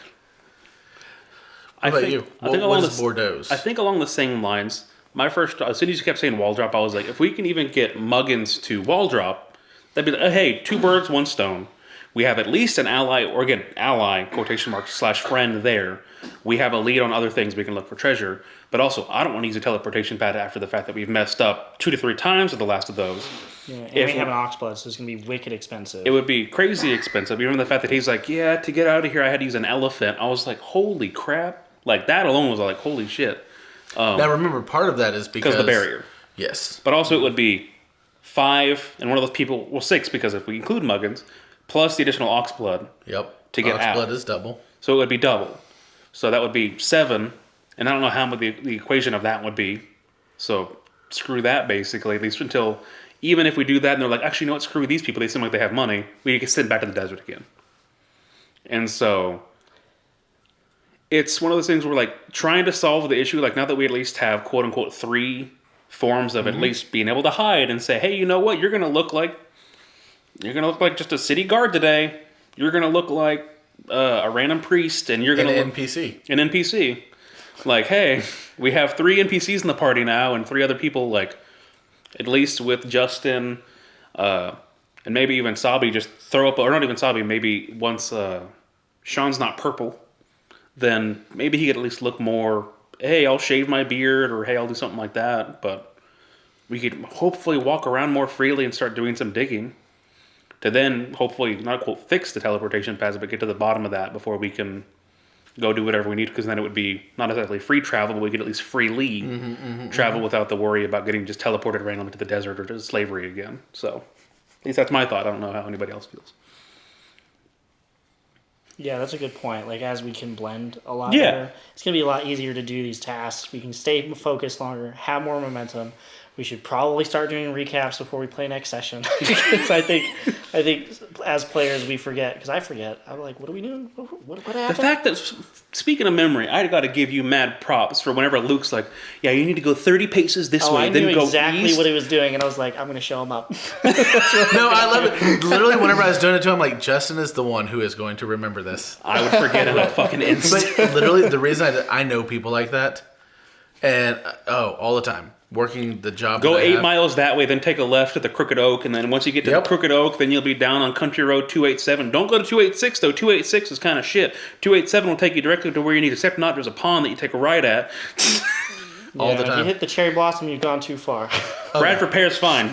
[SPEAKER 3] I
[SPEAKER 1] What about
[SPEAKER 3] think,
[SPEAKER 1] you?
[SPEAKER 3] I think
[SPEAKER 1] What
[SPEAKER 3] along
[SPEAKER 1] is
[SPEAKER 3] the,
[SPEAKER 1] Bordeaux's?
[SPEAKER 3] I think along the same lines. My first, as soon as you kept saying wall drop, I was like, if we can even get Muggins to wall drop, that'd be like, hey, 2 birds, 1 stone. We have at least an ally, or again, ally, quotation marks, / friend there. We have a lead on other things we can look for treasure. But also, I don't want to use a teleportation pad after the fact that we've messed up 2 to 3 times with the last of those.
[SPEAKER 2] yeah, and
[SPEAKER 3] If
[SPEAKER 2] we have
[SPEAKER 3] we-
[SPEAKER 2] an oxblood, so it's gonna be wicked expensive.
[SPEAKER 3] It would be crazy expensive. Even the fact that he's like, yeah, to get out of here, I had to use an elephant. I was like, holy crap. Like, that alone was like, holy shit.
[SPEAKER 1] Now remember, part of that is because
[SPEAKER 3] Because of the barrier.
[SPEAKER 1] Yes.
[SPEAKER 3] But also it would be 5, and one of those people, well, 6, because if we include Muggins, plus the additional Oxblood.
[SPEAKER 1] Yep.
[SPEAKER 3] To get out.
[SPEAKER 1] Blood is double.
[SPEAKER 3] So it would be double. So that would be 7, and I don't know how much the equation of that would be. So screw that, basically, at least until, even if we do that and they're like, actually, you know what, screw these people, they seem like they have money, we can send back to the desert again. And so it's one of those things where, like, trying to solve the issue, like, now that we at least have, quote-unquote, 3 forms of at least being able to hide and say, hey, you know what, you're going to look like just a city guard today. You're going to look like a random priest, and you're going to
[SPEAKER 1] An
[SPEAKER 3] look
[SPEAKER 1] NPC.
[SPEAKER 3] an NPC. Like, hey, we have 3 NPCs in the party now, and 3 other people, like, at least with Justin, and maybe even Sabi, just throw up, or not even Sabi, maybe once Sean's not purple, then maybe he could at least look more, hey, I'll shave my beard, or hey, I'll do something like that. But we could hopefully walk around more freely and start doing some digging to then hopefully, not quote, fix the teleportation pads, but get to the bottom of that before we can go do whatever we need, because then it would be not exactly free travel, but we could at least freely travel without the worry about getting just teleported randomly to the desert or to slavery again. So at least that's my thought. I don't know how anybody else feels.
[SPEAKER 2] Yeah, that's a good point. Like, as we can blend a lot
[SPEAKER 3] Yeah.
[SPEAKER 2] better, it's going to be a lot easier to do these tasks. We can stay focused longer, have more momentum. We should probably start doing recaps before we play next session. Because I think as players we forget. Because I forget. I'm like, what are we doing? What happened?
[SPEAKER 3] The fact that, speaking of memory, I got to give you mad props for whenever Luke's like, yeah, you need to go 30 paces this way,
[SPEAKER 2] I
[SPEAKER 3] then
[SPEAKER 2] knew
[SPEAKER 3] go
[SPEAKER 2] exactly
[SPEAKER 3] east.
[SPEAKER 2] what he was doing, and I was like, I'm going to show him up.
[SPEAKER 1] No, I love it. Literally, whenever I was doing it to him, like, Justin is the one who is going to remember this.
[SPEAKER 3] I would forget in a fucking instant.
[SPEAKER 1] But literally, the reason I know people like that, and all the time, working the job.
[SPEAKER 3] Go
[SPEAKER 1] that I
[SPEAKER 3] 8
[SPEAKER 1] have.
[SPEAKER 3] miles that way, then take a left at the Crooked Oak, and then once you get to
[SPEAKER 1] Yep.
[SPEAKER 3] the Crooked Oak, then you'll be down on Country Road 287. Don't go to 286, though. 286 is kind of shit. 287 will take you directly to where you need, except not there's a pond that you take a right at.
[SPEAKER 1] All the
[SPEAKER 2] If you
[SPEAKER 1] time.
[SPEAKER 2] hit the cherry blossom, you've gone too far.
[SPEAKER 3] Bradford Pear's fine.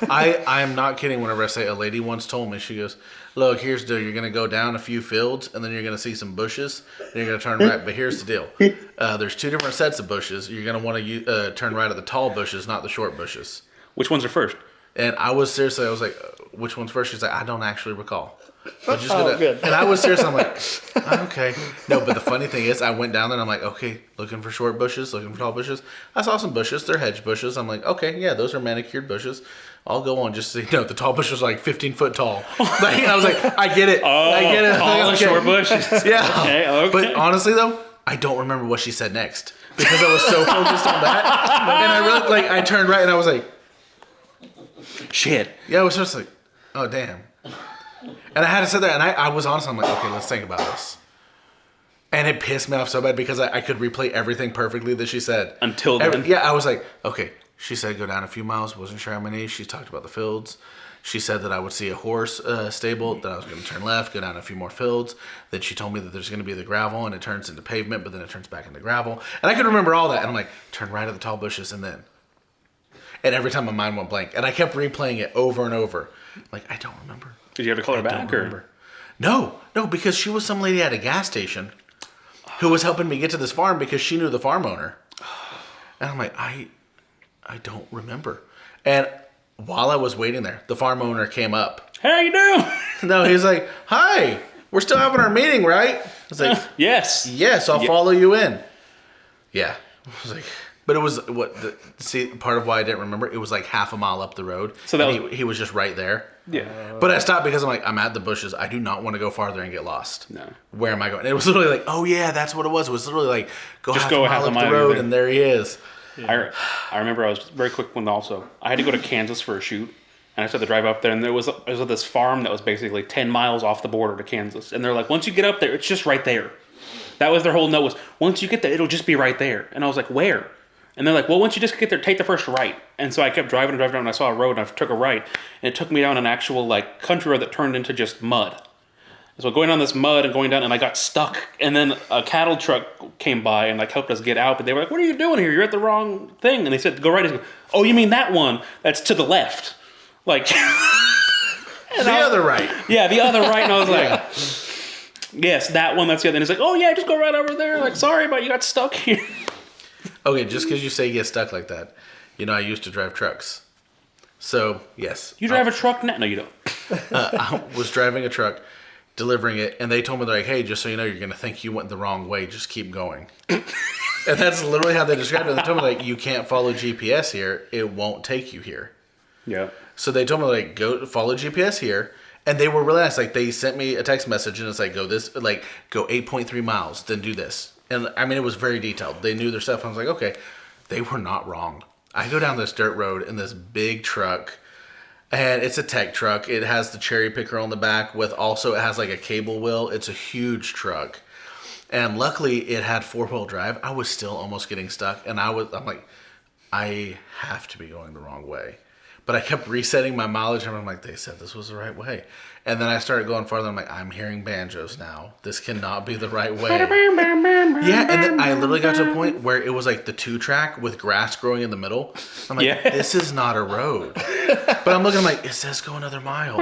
[SPEAKER 1] I am not kidding whenever I say a lady once told me, she goes, look, here's the deal. You're going to go down a few fields, and then you're going to see some bushes, and you're going to turn right. But here's the deal. There's 2 different sets of bushes. You're going to want to turn right at the tall bushes, not the short bushes.
[SPEAKER 3] Which ones are first?
[SPEAKER 1] And I was like, which one's first? She's like, I don't actually recall. But just
[SPEAKER 2] Oh,
[SPEAKER 1] gonna,
[SPEAKER 2] good.
[SPEAKER 1] And I was serious. I'm like, okay. No, but the funny thing is, I went down there and I'm like, okay, looking for short bushes, looking for tall bushes. I saw some bushes. They're hedge bushes. I'm like, okay, yeah, those are manicured bushes. I'll go on just so you know, the tall bush was like 15 foot tall. Like, I was like, I get it. I get it.
[SPEAKER 3] All the
[SPEAKER 1] Okay.
[SPEAKER 3] short bushes.
[SPEAKER 1] Yeah.
[SPEAKER 3] Okay.
[SPEAKER 1] But honestly, though, I don't remember what she said next because I was so focused on that. And I really, like, I turned right and I was like,
[SPEAKER 3] Shit.
[SPEAKER 1] Yeah, I was just like, oh, damn. And I had to sit there, and I was honest. I'm like, okay, let's think about this. And it pissed me off so bad because I could replay everything perfectly that she said.
[SPEAKER 3] Until then?
[SPEAKER 1] Yeah, I was like, okay. She said go down a few miles. Wasn't sure how many. She talked about the fields. She said that I would see a horse stable, that I was going to turn left, go down a few more fields. Then she told me that there's going to be the gravel, and it turns into pavement, but then it turns back into gravel. And I could remember all that. And I'm like, turn right at the tall bushes, and then. And every time my mind went blank. And I kept replaying it over and over. Like, I don't remember.
[SPEAKER 3] Did you have to call her back, or?
[SPEAKER 1] No, because she was some lady at a gas station who was helping me get to this farm because she knew the farm owner. And I'm like, I don't remember. And while I was waiting there, the farm owner came up.
[SPEAKER 3] How you doing?
[SPEAKER 1] No, he's like, hi, we're still having our meeting, right? I was like,
[SPEAKER 3] Yes.
[SPEAKER 1] yes, I'll follow you in. Yeah. I was like, but it was part of why I didn't remember, it was like half a mile up the road.
[SPEAKER 3] So that
[SPEAKER 1] and he was just right there.
[SPEAKER 3] Yeah.
[SPEAKER 1] But I stopped because I'm like, I'm at the bushes. I do not want to go farther and get lost.
[SPEAKER 3] No.
[SPEAKER 1] Where am I going? And it was literally like, oh yeah, that's what it was. It was literally like, go
[SPEAKER 3] Just
[SPEAKER 1] half
[SPEAKER 3] go
[SPEAKER 1] a
[SPEAKER 3] half
[SPEAKER 1] mile
[SPEAKER 3] a
[SPEAKER 1] up
[SPEAKER 3] mile
[SPEAKER 1] the road,
[SPEAKER 3] there.
[SPEAKER 1] and there he is.
[SPEAKER 3] I remember I was very quick one also. I had to go to Kansas for a shoot, and I started to drive up there, and there was this farm that was basically 10 miles off the border to Kansas. And they're like, once you get up there, it's just right there. That was their whole note was, once you get there, it'll just be right there. And I was like, where? And they're like, well, once you just get there, take the first right. And so I kept driving, and I saw a road, and I took a right. And it took me down an actual, like, country road that turned into just mud. So going down this mud and going down, and I got stuck. And then a cattle truck came by and, like, helped us get out. But they were like, what are you doing here? You're at the wrong thing. And they said, go right. I said, oh, you mean that one? That's to the left. Like...
[SPEAKER 1] The other right.
[SPEAKER 3] Yeah, the other right. And I was like... Yes, that one, that's the other. And he's like, oh, yeah, just go right over there. Like, sorry, but you got stuck here.
[SPEAKER 1] Okay, just because you say you get stuck like that, I used to drive trucks. So, yes.
[SPEAKER 3] You drive a truck now? No, you don't.
[SPEAKER 1] I was driving a truck, delivering it, and they told me, they're like, hey, just so you know, you're going to think you went the wrong way. Just keep going. And that's literally how they described it. They told me, like, you can't follow GPS here. It won't take you here.
[SPEAKER 3] Yeah.
[SPEAKER 1] So they told me, like, go follow GPS here. And they were really nice. Like, they sent me a text message, and it's like, go 8.3 miles, then do this. And, I mean, it was very detailed. They knew their stuff. I was like, okay. They were not wrong. I go down this dirt road in this big truck, and it's a tech truck. It has the cherry picker on the back it has, like, a cable wheel. It's a huge truck. And luckily, it had 4-wheel drive. I was still almost getting stuck, and I'm like, I have to be going the wrong way. But I kept resetting my mileage, and I'm like, they said this was the right way. And then I started going farther. I'm like, I'm hearing banjos now. This cannot be the right way. Yeah, and then I literally got to a point where it was like the 2-track with grass growing in the middle. I'm like, This is not a road. But I'm looking, I'm like, it says go another mile.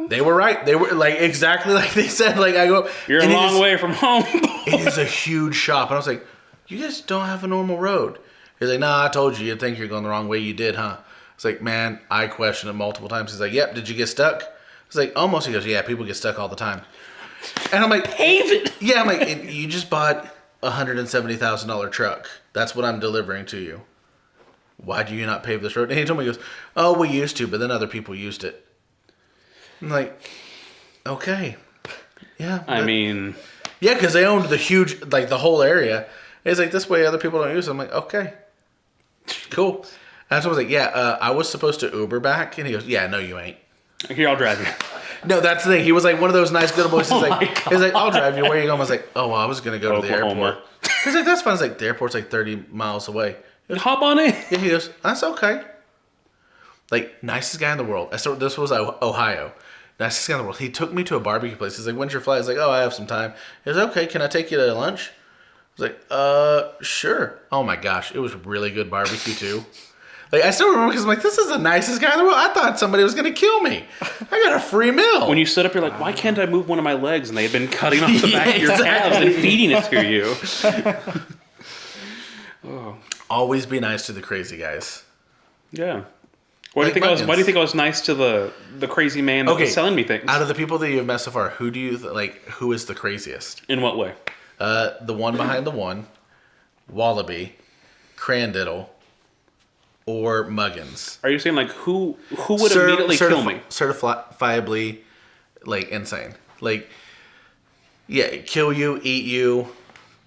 [SPEAKER 1] They were right. They were like exactly like they said. Like I go,
[SPEAKER 3] you're a long way from home.
[SPEAKER 1] It is a huge shop. And I was like, you guys don't have a normal road. He's like, nah, I told you. You'd think you're going the wrong way. You did, huh? It's like, man, I questioned it multiple times. He's like, yep, did you get stuck? It's like, almost. He goes, yeah, people get stuck all the time. And I'm like,
[SPEAKER 3] pave it.
[SPEAKER 1] Yeah, I'm like, you just bought a $170,000 truck. That's what I'm delivering to you. Why do you not pave this road? And he told me, he goes, oh, we used to, but then other people used it. I'm like, okay. Yeah.
[SPEAKER 3] I mean...
[SPEAKER 1] Yeah, because they owned the huge, like the whole area. And he's like, this way other people don't use it. I'm like, okay. Cool. And so I was like, yeah, I was supposed to Uber back. And he goes, yeah, no, you ain't.
[SPEAKER 3] Here, I'll drive you.
[SPEAKER 1] No, that's the thing. He was like one of those nice good boys. He's
[SPEAKER 3] Oh
[SPEAKER 1] he's like, I'll drive you. Where you going? I was like, oh, well, I was going to go to the
[SPEAKER 3] Oklahoma.
[SPEAKER 1] airport. He's like, that's fine. I was like, the airport's like 30 miles away. He goes,
[SPEAKER 3] Hop on in.
[SPEAKER 1] yeah, he goes, that's okay. Like, nicest guy in the world. This was Ohio. Nicest guy in the world. He took me to a barbecue place. He's like, when's your flight? I was like, oh, I have some time. He goes, okay, can I take you to lunch? I was like, sure. Oh my gosh, it was really good barbecue too. Like, I still remember because I'm like, this is the nicest guy in the world. I thought somebody was going to kill me. I got a free meal.
[SPEAKER 3] When you stood up, you're like, why can't I move one of my legs? And they had been cutting off the back of your calves and feeding it to you.
[SPEAKER 1] Always be nice to the crazy guys.
[SPEAKER 3] Yeah. Why do you think I was nice to the crazy man that was selling me things?
[SPEAKER 1] Out of the people that you've met so far, who do you who is the craziest?
[SPEAKER 3] In what way?
[SPEAKER 1] The one behind the one, Wallaby, Crandiddle, or Muggins.
[SPEAKER 3] Are you saying like who would immediately kill me?
[SPEAKER 1] Certifiably, like insane. Like, yeah, kill you, eat you.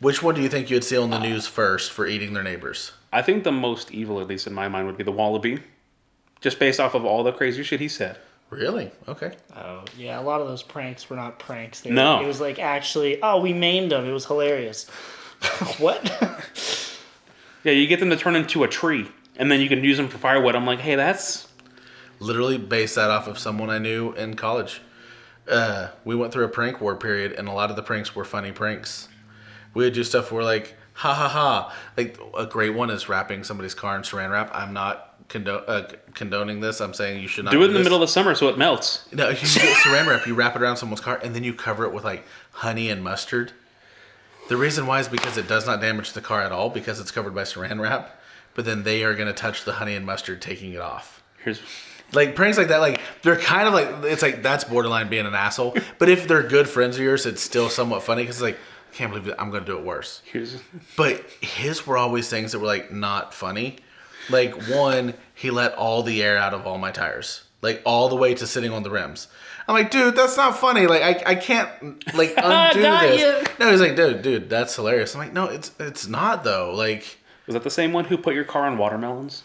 [SPEAKER 1] Which one do you think you'd see on the news first for eating their neighbors?
[SPEAKER 3] I think the most evil, at least in my mind, would be the Wallaby. just based off of all the crazy shit he said.
[SPEAKER 1] Really? Okay.
[SPEAKER 2] Oh, yeah, a lot of those pranks were not pranks.
[SPEAKER 3] No.
[SPEAKER 2] It was like, actually, we maimed him. It was hilarious. What?
[SPEAKER 3] Yeah, you get them to turn into a tree, and then you can use them for firewood. I'm like, hey, that's...
[SPEAKER 1] Literally based that off of someone I knew in college. We went through a prank war period, and a lot of the pranks were funny pranks. We would do stuff where like, ha ha ha. Like, a great one is wrapping somebody's car in saran wrap. I'm not condoning this. I'm saying you should not
[SPEAKER 3] Do it in the
[SPEAKER 1] this.
[SPEAKER 3] middle of the summer so it melts.
[SPEAKER 1] No, you get saran wrap, you wrap it around someone's car, and then you cover it with like honey and mustard. The reason why is because it does not damage the car at all because it's covered by saran wrap. But then they are going to touch the honey and mustard, taking it off.
[SPEAKER 3] Here's...
[SPEAKER 1] Like, pranks like that, like, they're kind of like, it's like, that's borderline being an asshole. But if they're good friends of yours, it's still somewhat funny because it's like, I can't believe that I'm going to do it worse. But his were always things that were, like, not funny. Like, one, he let all the air out of all my tires. Like, all the way to sitting on the rims. I'm like, dude, that's not funny. Like, I can't, like, undo this. No, he's like, dude, that's hilarious. I'm like, no, it's not, though. Like...
[SPEAKER 3] Was that the same one who put your car on watermelons?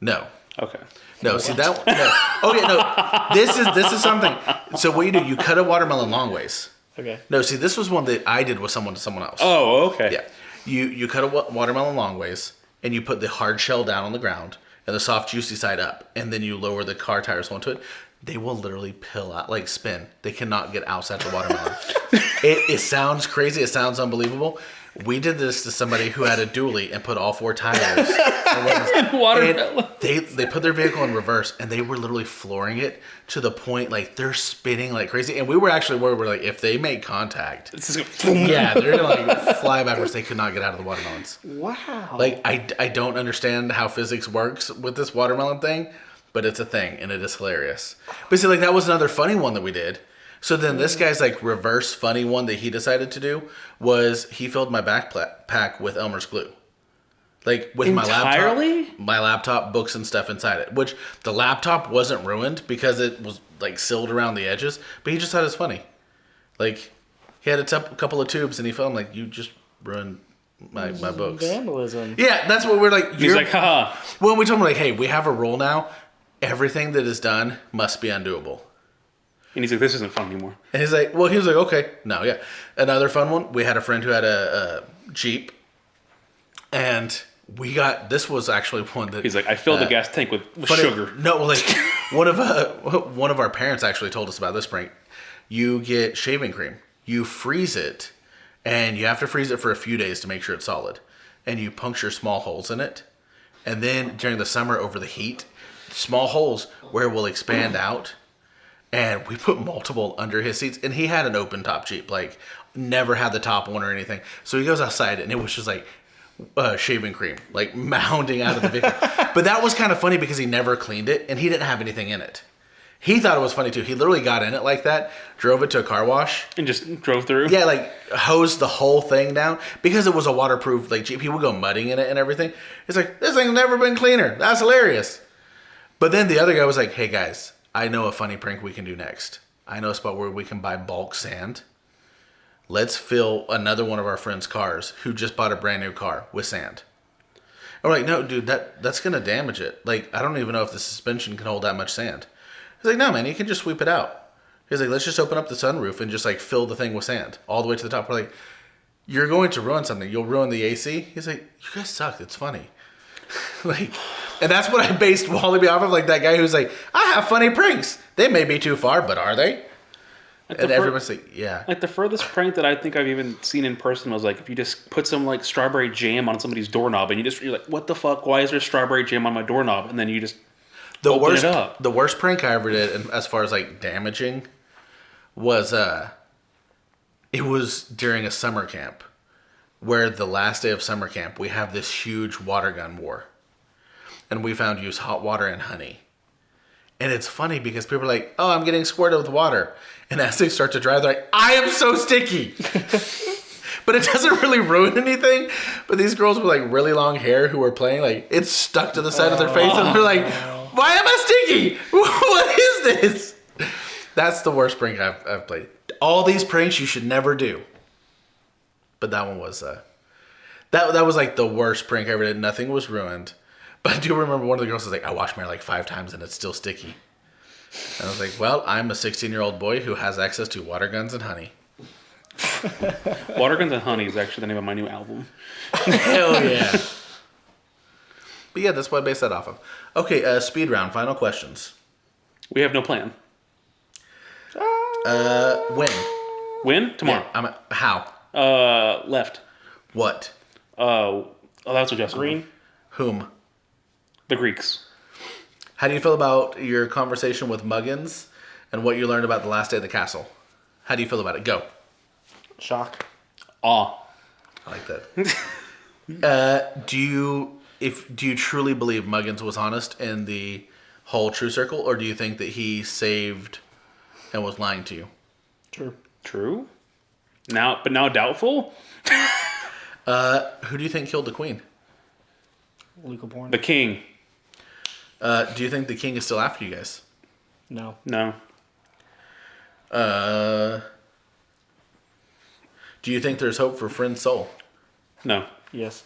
[SPEAKER 1] No.
[SPEAKER 3] Okay.
[SPEAKER 1] No, see that one? No. Okay, no. This is something. So what you do, you cut a watermelon long ways.
[SPEAKER 2] Okay.
[SPEAKER 1] No, see, this was one that I did with someone else.
[SPEAKER 3] Oh, okay.
[SPEAKER 1] Yeah. You cut a watermelon long ways, and you put the hard shell down on the ground, and the soft, juicy side up, and then you lower the car tires onto it. They will literally pill out, like spin. They cannot get outside the watermelon. It sounds crazy. It sounds unbelievable. We did this to somebody who had a dually and put all 4 tires in
[SPEAKER 3] watermelon.
[SPEAKER 1] They put their vehicle in reverse, and they were literally flooring it to the point like they're spinning like crazy. And we were actually worried, we're like, if they make contact, yeah, they're gonna like fly backwards. They could not get out of the watermelons.
[SPEAKER 2] Wow.
[SPEAKER 1] Like I don't understand how physics works with this watermelon thing, but it's a thing, and it is hilarious. But see, like that was another funny one that we did. So then this guy's like reverse funny one that he decided to do was he filled my backpack with Elmer's glue. Like with
[SPEAKER 3] Entirely?
[SPEAKER 1] my laptop, books and stuff inside it. Which the laptop wasn't ruined because it was like sealed around the edges, but he just thought it was funny. Like he had a couple of tubes and he felt like, you just ruined my books.
[SPEAKER 2] Vandalism.
[SPEAKER 1] Yeah, that's what we're like.
[SPEAKER 3] He's like, haha.
[SPEAKER 1] Well, we told him like, hey, we have a rule now. Everything that is done must be undoable.
[SPEAKER 3] And he's like, this isn't fun anymore.
[SPEAKER 1] And he's like, well, he was like, okay. No, yeah. Another fun one, we had a friend who had a Jeep. And this was actually one that...
[SPEAKER 3] He's like, I filled the gas tank with sugar.
[SPEAKER 1] No, like, one of our parents actually told us about this prank. You get shaving cream. You freeze it. And you have to freeze it for a few days to make sure it's solid. And you puncture small holes in it. And then during the summer over the heat, small holes where it will expand out. And we put multiple under his seats. And he had an open top Jeep. Like, never had the top one or anything. So he goes outside and it was just like shaving cream. Like, mounding out of the vehicle. But that was kind of funny because he never cleaned it. And he didn't have anything in it. He thought it was funny too. He literally got in it like that. Drove it to a car wash.
[SPEAKER 3] And just drove through?
[SPEAKER 1] Yeah, like, hosed the whole thing down. Because it was a waterproof, like, Jeep. He would go mudding in it and everything. It's like, this thing's never been cleaner. That's hilarious. But then the other guy was like, hey guys, I know a funny prank we can do next. I know a spot where we can buy bulk sand. Let's fill another one of our friends' cars who just bought a brand new car with sand. And we're like, no, dude, that's going to damage it. Like, I don't even know if the suspension can hold that much sand. He's like, no, man, you can just sweep it out. He's like, let's just open up the sunroof and just, like, fill the thing with sand all the way to the top. We're like, you're going to ruin something. You'll ruin the AC. He's like, you guys suck. It's funny. Like... And that's what I based Wallaby off of, like that guy who's like, I have funny pranks. They may be too far, but are they?
[SPEAKER 3] Like
[SPEAKER 1] and everyone's like, yeah.
[SPEAKER 3] Like the furthest prank that I think I've even seen in person was like if you just put some like strawberry jam on somebody's doorknob and you're like, what the fuck? Why is there strawberry jam on my doorknob? And then you just open it up.
[SPEAKER 1] The worst prank I ever did, and as far as like damaging, was it was during a summer camp, where the last day of summer camp we have this huge water gun war. And we found use hot water and honey. And it's funny because people are like, oh, I'm getting squirted with water. And as they start to dry, they're like, I am so sticky. But it doesn't really ruin anything. But these girls with like really long hair who were playing, like it's stuck to the side of their face. And they're like, why am I sticky? What is this? That's the worst prank I've played. All these pranks you should never do. But that one was, that was like the worst prank I ever did. Nothing was ruined. But I do remember one of the girls was like, I washed my hair like 5 times and it's still sticky. And I was like, well, I'm a 16-year-old boy who has access to water guns and honey.
[SPEAKER 3] Water Guns and Honey is actually the name of my new album.
[SPEAKER 1] Hell yeah. But yeah, that's what I based that off of. Okay, speed round. Final questions.
[SPEAKER 3] We have no plan.
[SPEAKER 1] When?
[SPEAKER 3] When? Tomorrow.
[SPEAKER 1] Yeah, how?
[SPEAKER 3] Left.
[SPEAKER 1] What?
[SPEAKER 3] Oh, that's what Justin.
[SPEAKER 2] Green.
[SPEAKER 1] Whom?
[SPEAKER 3] The Greeks.
[SPEAKER 1] How do you feel about your conversation with Muggins and what you learned about the last day at the castle? How do you feel about it? Go.
[SPEAKER 2] Shock.
[SPEAKER 3] Aw.
[SPEAKER 1] I like that. Do you truly believe Muggins was honest in the whole True Circle, or do you think that he saved and was lying to you?
[SPEAKER 3] True. Now doubtful.
[SPEAKER 1] Who do you think killed the queen?
[SPEAKER 2] Luca Born.
[SPEAKER 3] The king.
[SPEAKER 1] Do you think the king is still after you guys?
[SPEAKER 2] No.
[SPEAKER 3] No.
[SPEAKER 1] Do you think there's hope for Friend's soul?
[SPEAKER 3] No.
[SPEAKER 2] Yes.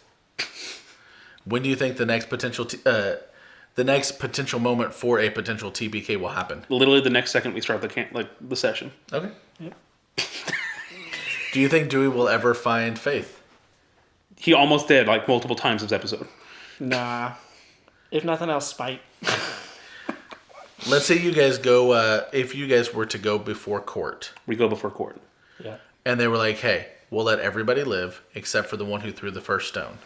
[SPEAKER 1] When do you think the next potential moment for a potential TBK will happen?
[SPEAKER 3] Literally the next second we start the session.
[SPEAKER 1] Okay.
[SPEAKER 2] Yep.
[SPEAKER 1] Do you think Dewey will ever find Faith?
[SPEAKER 3] He almost did like multiple times this episode.
[SPEAKER 2] Nah. If nothing else, spite.
[SPEAKER 1] Let's say you guys go, if you guys were to go before court,
[SPEAKER 3] We go before court.
[SPEAKER 2] Yeah.
[SPEAKER 1] and they were like, hey, we'll let everybody live except for the one who threw the first stone.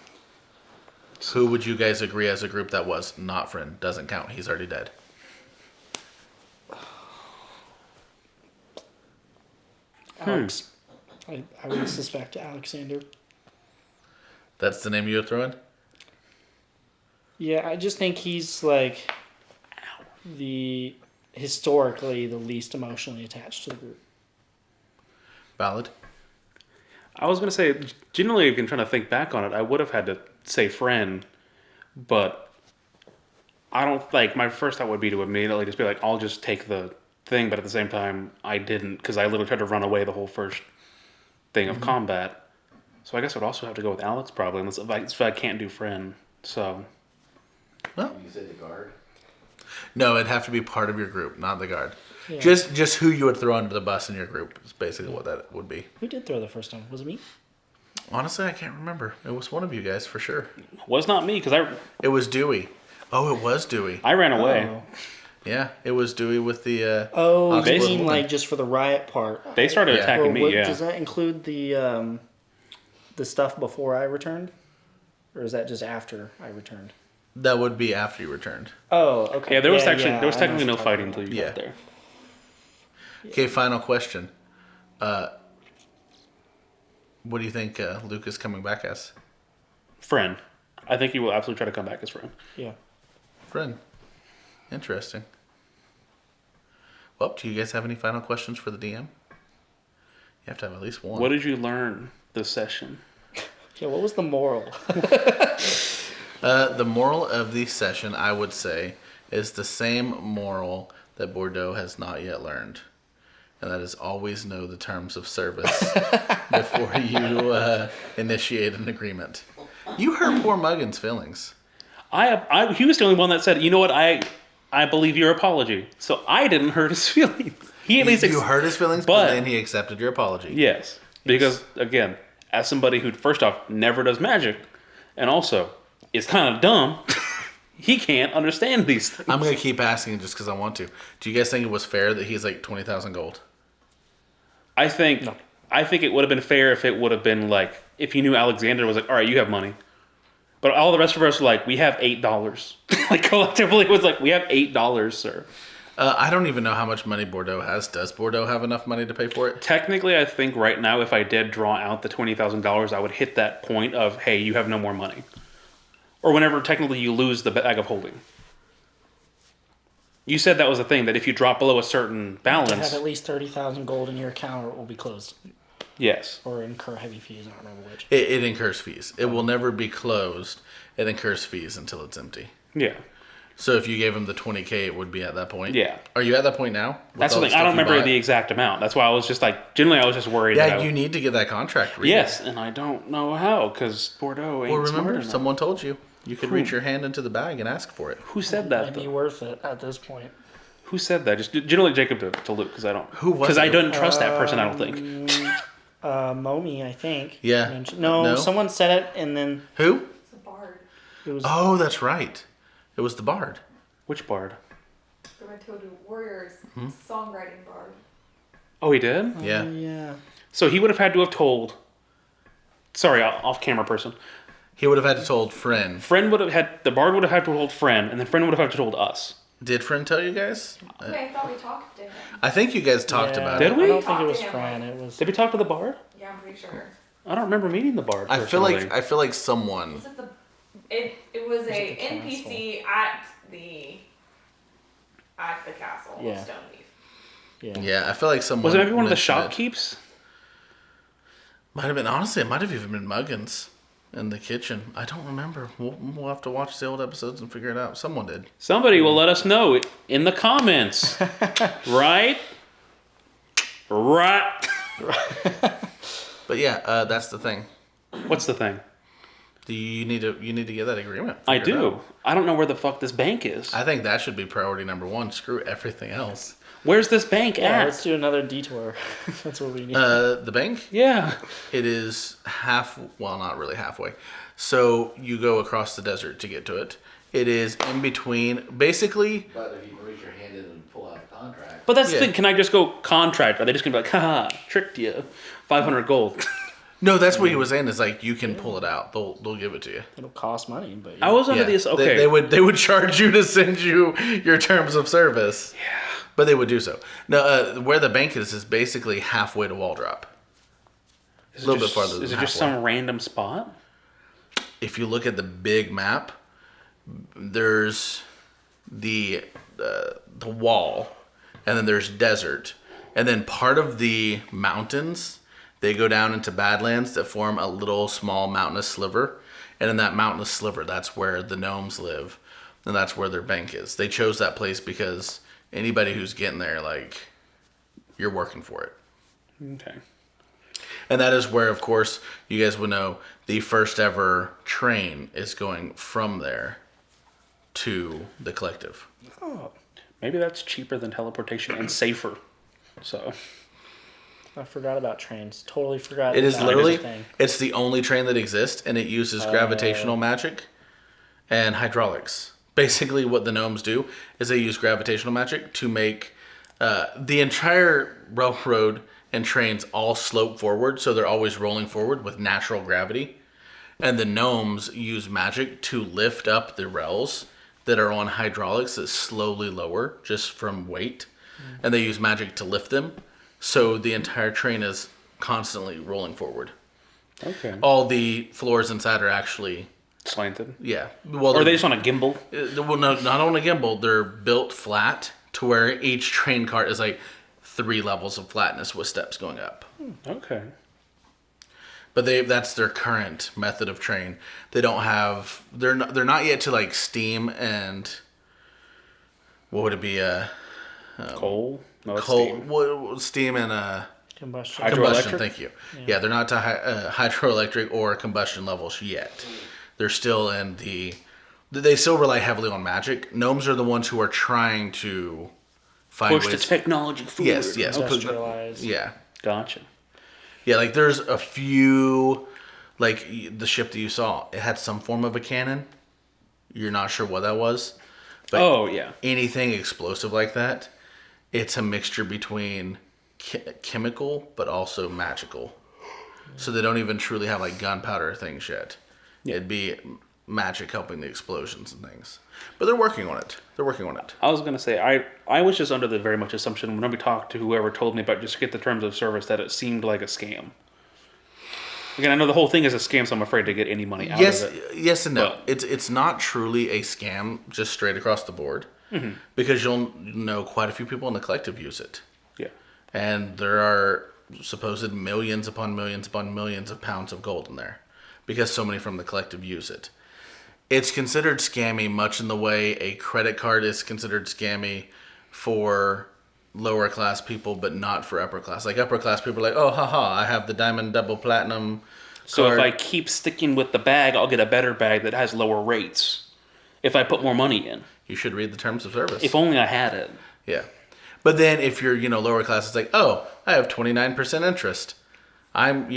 [SPEAKER 1] Who would you guys agree as a group that was? Not Friend. Doesn't count. He's already dead.
[SPEAKER 2] Alex. I would suspect Alexander.
[SPEAKER 1] That's the name you would throw in?
[SPEAKER 2] Yeah, I just think he's like historically the least emotionally attached to the group.
[SPEAKER 1] Valid.
[SPEAKER 3] I was gonna say, generally, if I'm trying to think back on it, I would have had to say friend, but I don't like my first thought would be to immediately just be like, I'll just take the thing, but at the same time, I didn't because I literally tried to run away the whole first thing of combat. So I guess I'd also have to go with Alex probably, unless if I can't do friend. So
[SPEAKER 1] Well,
[SPEAKER 5] You say the guard?
[SPEAKER 1] no, it'd have to be part of your group, not the guard.
[SPEAKER 2] Yeah.
[SPEAKER 1] Just who you would throw under the bus in your group is basically what that would be.
[SPEAKER 2] Who did throw the first time? Was it me?
[SPEAKER 1] Honestly, I can't remember. It was one of you guys for sure.
[SPEAKER 3] was not me because
[SPEAKER 1] It was Dewey. Oh, it was Dewey.
[SPEAKER 3] I ran away.
[SPEAKER 2] Oh,
[SPEAKER 1] Yeah, it was Dewey with the.
[SPEAKER 2] oh you
[SPEAKER 1] Oxford
[SPEAKER 2] mean
[SPEAKER 1] woman.
[SPEAKER 2] like just for the riot part?
[SPEAKER 3] They started
[SPEAKER 1] Yeah.
[SPEAKER 3] attacking me. Yeah.
[SPEAKER 2] Does that include the stuff before I returned? Or is that just after I returned?
[SPEAKER 1] That would be after you returned.
[SPEAKER 2] Oh, okay.
[SPEAKER 3] Yeah, there was
[SPEAKER 2] I know
[SPEAKER 3] technically
[SPEAKER 2] what
[SPEAKER 3] no
[SPEAKER 2] you're
[SPEAKER 3] fighting
[SPEAKER 2] talking
[SPEAKER 3] until you
[SPEAKER 1] Yeah.
[SPEAKER 3] got there.
[SPEAKER 1] Okay, final question. What do you think Luke is coming back as?
[SPEAKER 3] Friend. I think he will absolutely try to come back as friend.
[SPEAKER 2] about. Yeah.
[SPEAKER 1] Friend. Interesting. Well, do you guys have any final questions for the DM? You have to have at least one.
[SPEAKER 3] What did you learn this session?
[SPEAKER 2] Yeah, what was the moral?
[SPEAKER 1] The moral of the session, I would say, is the same moral that Bordeaux has not yet learned. And that is always know the terms of service before you initiate an agreement. You hurt poor Muggins' feelings.
[SPEAKER 3] He was the only one that said, you know what, I believe your apology. So I didn't hurt his feelings. He at least
[SPEAKER 1] You hurt his feelings, but
[SPEAKER 3] but-
[SPEAKER 1] then he accepted your apology.
[SPEAKER 3] Yes. Because again, as somebody who first off never does magic and also is kind of dumb, he can't understand these things.
[SPEAKER 1] I'm going to keep asking just because I want to. Do you guys think it was fair that he's like 20,000 gold?
[SPEAKER 3] I think it would have been fair if it would have been like if he knew Alexander was like, all right, you have money. But all the rest of us were like, we have $8. Like collectively it was like, we have $8, sir.
[SPEAKER 1] I don't even know how much money Bordeaux has. Does Bordeaux have enough money to pay for it?
[SPEAKER 3] Technically, I think right now, if I did draw out the $20,000, I would hit that point of, hey, you have no more money. Or whenever technically you lose the bag of holding. You said that was a thing, that if you drop below a certain
[SPEAKER 2] To have
[SPEAKER 3] balance,
[SPEAKER 2] at least 30,000 gold in your account or it will be closed.
[SPEAKER 3] yes.
[SPEAKER 2] Or incur heavy fees, I don't remember which.
[SPEAKER 1] It incurs fees. It will never be closed. It incurs fees until it's empty.
[SPEAKER 3] Yeah.
[SPEAKER 1] So if you gave him the 20K, it would be at that point?
[SPEAKER 3] Yeah.
[SPEAKER 1] Are you at that point now? With
[SPEAKER 3] That's
[SPEAKER 1] all
[SPEAKER 3] the
[SPEAKER 1] the
[SPEAKER 3] thing. I don't
[SPEAKER 1] stuff you
[SPEAKER 3] remember
[SPEAKER 1] bought?
[SPEAKER 3] the exact amount. That's why I was just like, generally I was just worried.
[SPEAKER 1] Yeah,
[SPEAKER 3] that
[SPEAKER 1] you need to get that contract read.
[SPEAKER 3] Yes, and I don't know how, because Bordeaux ain't
[SPEAKER 1] Well, remember,
[SPEAKER 3] smart enough.
[SPEAKER 1] someone told you. You could reach your hand into the bag and ask for it.
[SPEAKER 3] Who said that?
[SPEAKER 2] Might be
[SPEAKER 3] Though?
[SPEAKER 2] worth it at this point.
[SPEAKER 3] Who said that? Just generally Jacob to Luke because I don't.
[SPEAKER 1] Who was
[SPEAKER 3] Because I
[SPEAKER 1] it?
[SPEAKER 3] don't trust that person. I don't think.
[SPEAKER 2] Momi, I think.
[SPEAKER 1] Yeah.
[SPEAKER 2] No,
[SPEAKER 1] No?
[SPEAKER 2] someone said it, and then
[SPEAKER 1] Who?
[SPEAKER 4] It's a bard.
[SPEAKER 2] it was.
[SPEAKER 1] Oh, that's right. It was the bard.
[SPEAKER 3] Which bard?
[SPEAKER 4] The Rentodu Warriors songwriting bard.
[SPEAKER 3] Oh, he did.
[SPEAKER 1] Yeah.
[SPEAKER 2] Yeah.
[SPEAKER 3] So he would have had to have told. Sorry, off-camera person.
[SPEAKER 1] He would have had to told Friend.
[SPEAKER 3] Friend would have had the bard would have had to told Friend, and then Friend would have had to told us.
[SPEAKER 1] Did Friend tell you guys?
[SPEAKER 4] Okay, I thought we talked to him.
[SPEAKER 1] I think you guys talked
[SPEAKER 2] Yeah.
[SPEAKER 1] about
[SPEAKER 3] Did
[SPEAKER 1] it.
[SPEAKER 3] we?
[SPEAKER 2] I don't think
[SPEAKER 4] Talked
[SPEAKER 2] it
[SPEAKER 4] to
[SPEAKER 2] was
[SPEAKER 4] him,
[SPEAKER 2] Fran.
[SPEAKER 4] right?
[SPEAKER 2] It was.
[SPEAKER 3] Did we talk to the bard?
[SPEAKER 4] Yeah, I'm pretty sure.
[SPEAKER 3] I don't remember meeting the bard.
[SPEAKER 1] I feel like someone.
[SPEAKER 4] Was it the? It was a
[SPEAKER 2] it the
[SPEAKER 4] NPC at the castle
[SPEAKER 2] Yeah.
[SPEAKER 4] of Stoneleaf.
[SPEAKER 2] Yeah.
[SPEAKER 1] Yeah, I feel like someone.
[SPEAKER 3] Was it maybe one of the
[SPEAKER 1] mentioned it.
[SPEAKER 3] shopkeeps?
[SPEAKER 1] Might have been. Honestly, it might have even been Muggins in the kitchen. I don't remember. We'll have to watch the old episodes and figure it out. Someone did.
[SPEAKER 3] Somebody will let us know in the comments. Right? Right.
[SPEAKER 1] But yeah, that's the thing.
[SPEAKER 3] What's the thing?
[SPEAKER 1] You need to get that agreement.
[SPEAKER 3] I
[SPEAKER 1] figured
[SPEAKER 3] do.
[SPEAKER 1] out.
[SPEAKER 3] I don't know where the fuck this bank is.
[SPEAKER 1] I think that should be priority number one. Screw everything else.
[SPEAKER 3] Where's this bank
[SPEAKER 2] Yeah,
[SPEAKER 3] at?
[SPEAKER 2] let's do another detour. That's what we need.
[SPEAKER 1] The bank.
[SPEAKER 3] Yeah.
[SPEAKER 1] It is well, not really halfway. So you go across the desert to get to it. It is in between, basically.
[SPEAKER 5] But if you can reach your hand in and pull out a contract.
[SPEAKER 3] But that's
[SPEAKER 1] Yeah.
[SPEAKER 3] the thing. Can I just go contract? Are they just gonna be like, haha, tricked you, 500 gold?
[SPEAKER 1] No, that's what he was saying. Is like you can pull it out. They'll give it to you.
[SPEAKER 2] It'll cost money, but
[SPEAKER 3] I was under
[SPEAKER 1] Yeah.
[SPEAKER 3] this. Okay.
[SPEAKER 1] They would charge you to send you your terms of service. Yeah. But they would do so. No, where the bank is basically halfway to Waldrop.
[SPEAKER 3] Is
[SPEAKER 1] a little
[SPEAKER 3] just-
[SPEAKER 1] bit farther than
[SPEAKER 3] Is it just
[SPEAKER 1] halfway.
[SPEAKER 3] some random spot?
[SPEAKER 1] If you look at the big map, there's the wall, and then there's desert, and then part of the mountains they go down into Badlands that form a little small mountainous sliver, and in that mountainous sliver, that's where the gnomes live, and that's where their bank is. They chose that place because anybody who's getting there, like, you're working for it.
[SPEAKER 3] Okay.
[SPEAKER 1] And that is where, of course, you guys would know the first ever train is going from there to the collective.
[SPEAKER 3] Maybe that's cheaper than teleportation and safer. So
[SPEAKER 2] I forgot about trains. Totally forgot.
[SPEAKER 1] It is
[SPEAKER 2] that was
[SPEAKER 1] literally,
[SPEAKER 2] a thing.
[SPEAKER 1] it's the only train that exists, and it uses gravitational magic and hydraulics. Basically, what the gnomes do is they use gravitational magic to make the entire railroad and trains all slope forward, so they're always rolling forward with natural gravity. And the gnomes use magic to lift up the rails that are on hydraulics that slowly lower just from weight. And they use magic to lift them, so the entire train is constantly rolling forward.
[SPEAKER 3] okay.
[SPEAKER 1] All the floors inside are actually,
[SPEAKER 3] Slanted.
[SPEAKER 1] yeah. Well,
[SPEAKER 3] Or are they
[SPEAKER 1] they're-
[SPEAKER 3] just on a gimbal?
[SPEAKER 1] well, no, not on a gimbal. They're built flat to where each train cart is like 3 levels of flatness with steps going up.
[SPEAKER 3] Okay.
[SPEAKER 1] But that's their current method of train. They don't have. They're not yet to like steam and. What would it be?
[SPEAKER 3] Coal? No, it's
[SPEAKER 1] Coal.
[SPEAKER 3] steam.
[SPEAKER 1] Steam and
[SPEAKER 2] Combustion.
[SPEAKER 3] Hydro-
[SPEAKER 1] combustion.
[SPEAKER 3] Hydroelectric?
[SPEAKER 1] Thank you. Yeah, they're not to hydroelectric or combustion levels yet. They're still in the. They still rely heavily on magic. Gnomes are the ones who are trying to find
[SPEAKER 3] Push the
[SPEAKER 1] ways.
[SPEAKER 3] technology forward.
[SPEAKER 1] Yes, yes.
[SPEAKER 3] Okay.
[SPEAKER 2] Industrialized.
[SPEAKER 1] Yeah.
[SPEAKER 3] Gotcha.
[SPEAKER 1] Yeah, like there's a few, like the ship that you saw, it had some form of a cannon. You're not sure what that was. But
[SPEAKER 3] Oh, yeah.
[SPEAKER 1] anything explosive like that, it's a mixture between chemical but also magical. So they don't even truly have like gunpowder things yet. It'd be magic helping the explosions and things. But they're working on it. They're working on it.
[SPEAKER 3] I was gonna say I was just under the very much assumption when we talked to whoever told me about just get the terms of service that it seemed like a scam. Again, I know the whole thing is a scam, so I'm afraid to get any money out
[SPEAKER 1] Yes,
[SPEAKER 3] of it.
[SPEAKER 1] yes and no.
[SPEAKER 3] But-
[SPEAKER 1] It's not truly a scam just straight across the board, because you'll know quite a few people in the collective use it,
[SPEAKER 3] Yeah.
[SPEAKER 1] and there are supposed millions upon millions upon millions of pounds of gold in there, because so many from the collective use it. It's considered scammy, much in the way a credit card is considered scammy for lower class people, but not for upper class. Like upper class people are like, oh, haha, I have the diamond double platinum
[SPEAKER 3] So if
[SPEAKER 1] card.
[SPEAKER 3] I keep sticking with the bag, I'll get a better bag that has lower rates. If I put more money in.
[SPEAKER 1] You should read the terms of service.
[SPEAKER 3] If only I had it.
[SPEAKER 1] Yeah. But then if you're, lower class, it's like, oh, I have 29% interest. I'm,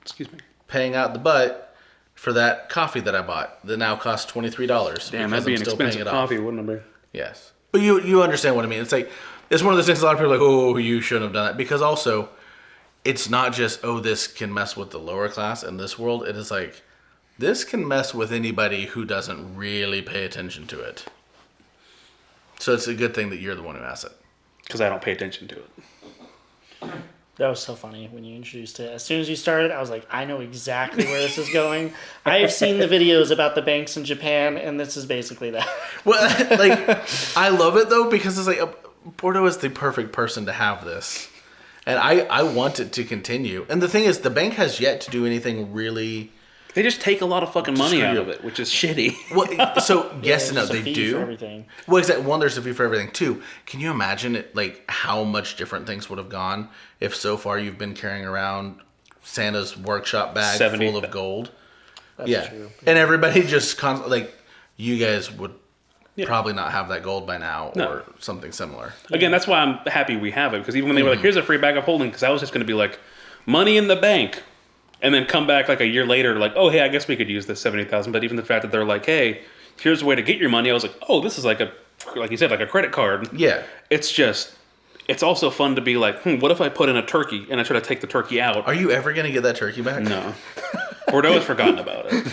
[SPEAKER 3] Excuse me.
[SPEAKER 1] paying out the butt for that coffee that I bought that now costs $23.
[SPEAKER 3] Damn,
[SPEAKER 1] because
[SPEAKER 3] that'd be
[SPEAKER 1] I'm
[SPEAKER 3] an
[SPEAKER 1] still paying
[SPEAKER 3] expensive
[SPEAKER 1] it off.
[SPEAKER 3] coffee, wouldn't it be?
[SPEAKER 1] Yes. But you understand what I mean. It's like, it's one of those things a lot of people are like, oh, you shouldn't have done that. Because also, it's not just, oh, this can mess with the lower class in this world. It is like, this can mess with anybody who doesn't really pay attention to it. So it's a good thing that you're the one who has it.
[SPEAKER 3] Because I don't pay attention to it.
[SPEAKER 2] That was so funny when you introduced it. As soon as you started, I was like, I know exactly where this is going. I have seen the videos about the banks in Japan, and this is basically that.
[SPEAKER 1] Well, like, I love it though because it's like Porto is the perfect person to have this, and I want it to continue. And the thing is, the bank has yet to do anything really.
[SPEAKER 3] They just take a lot of fucking money
[SPEAKER 1] Screw
[SPEAKER 3] out
[SPEAKER 1] you.
[SPEAKER 3] of it, which is shitty.
[SPEAKER 1] Well, so yes and no,
[SPEAKER 2] There's a
[SPEAKER 1] they
[SPEAKER 2] fee
[SPEAKER 1] do.
[SPEAKER 2] for everything.
[SPEAKER 1] Well, exactly. One, there's a fee for everything. Two, can you imagine it? Like how much different things would have gone if so far you've been carrying around Santa's workshop bag
[SPEAKER 3] 70.
[SPEAKER 1] full of gold.
[SPEAKER 2] That's
[SPEAKER 1] Yeah,
[SPEAKER 2] true.
[SPEAKER 1] and everybody just like you guys would
[SPEAKER 3] Yeah.
[SPEAKER 1] probably not have that gold by now
[SPEAKER 3] No.
[SPEAKER 1] or something similar.
[SPEAKER 3] Again, that's why I'm happy we have it. Because even when they were like, here's a free bag of holding, because I was just going to be like, money in the bank. And then come back like a year later, like, oh, hey, I guess we could use this 70,000. But even the fact that they're like, hey, here's a way to get your money. I was like, oh, this is like you said, like a credit card.
[SPEAKER 1] Yeah.
[SPEAKER 3] It's just, it's also fun to be like, what if I put in a turkey and I try to take the turkey out?
[SPEAKER 1] Are you ever gonna get that turkey back?
[SPEAKER 3] No. Bordeaux has forgotten about it.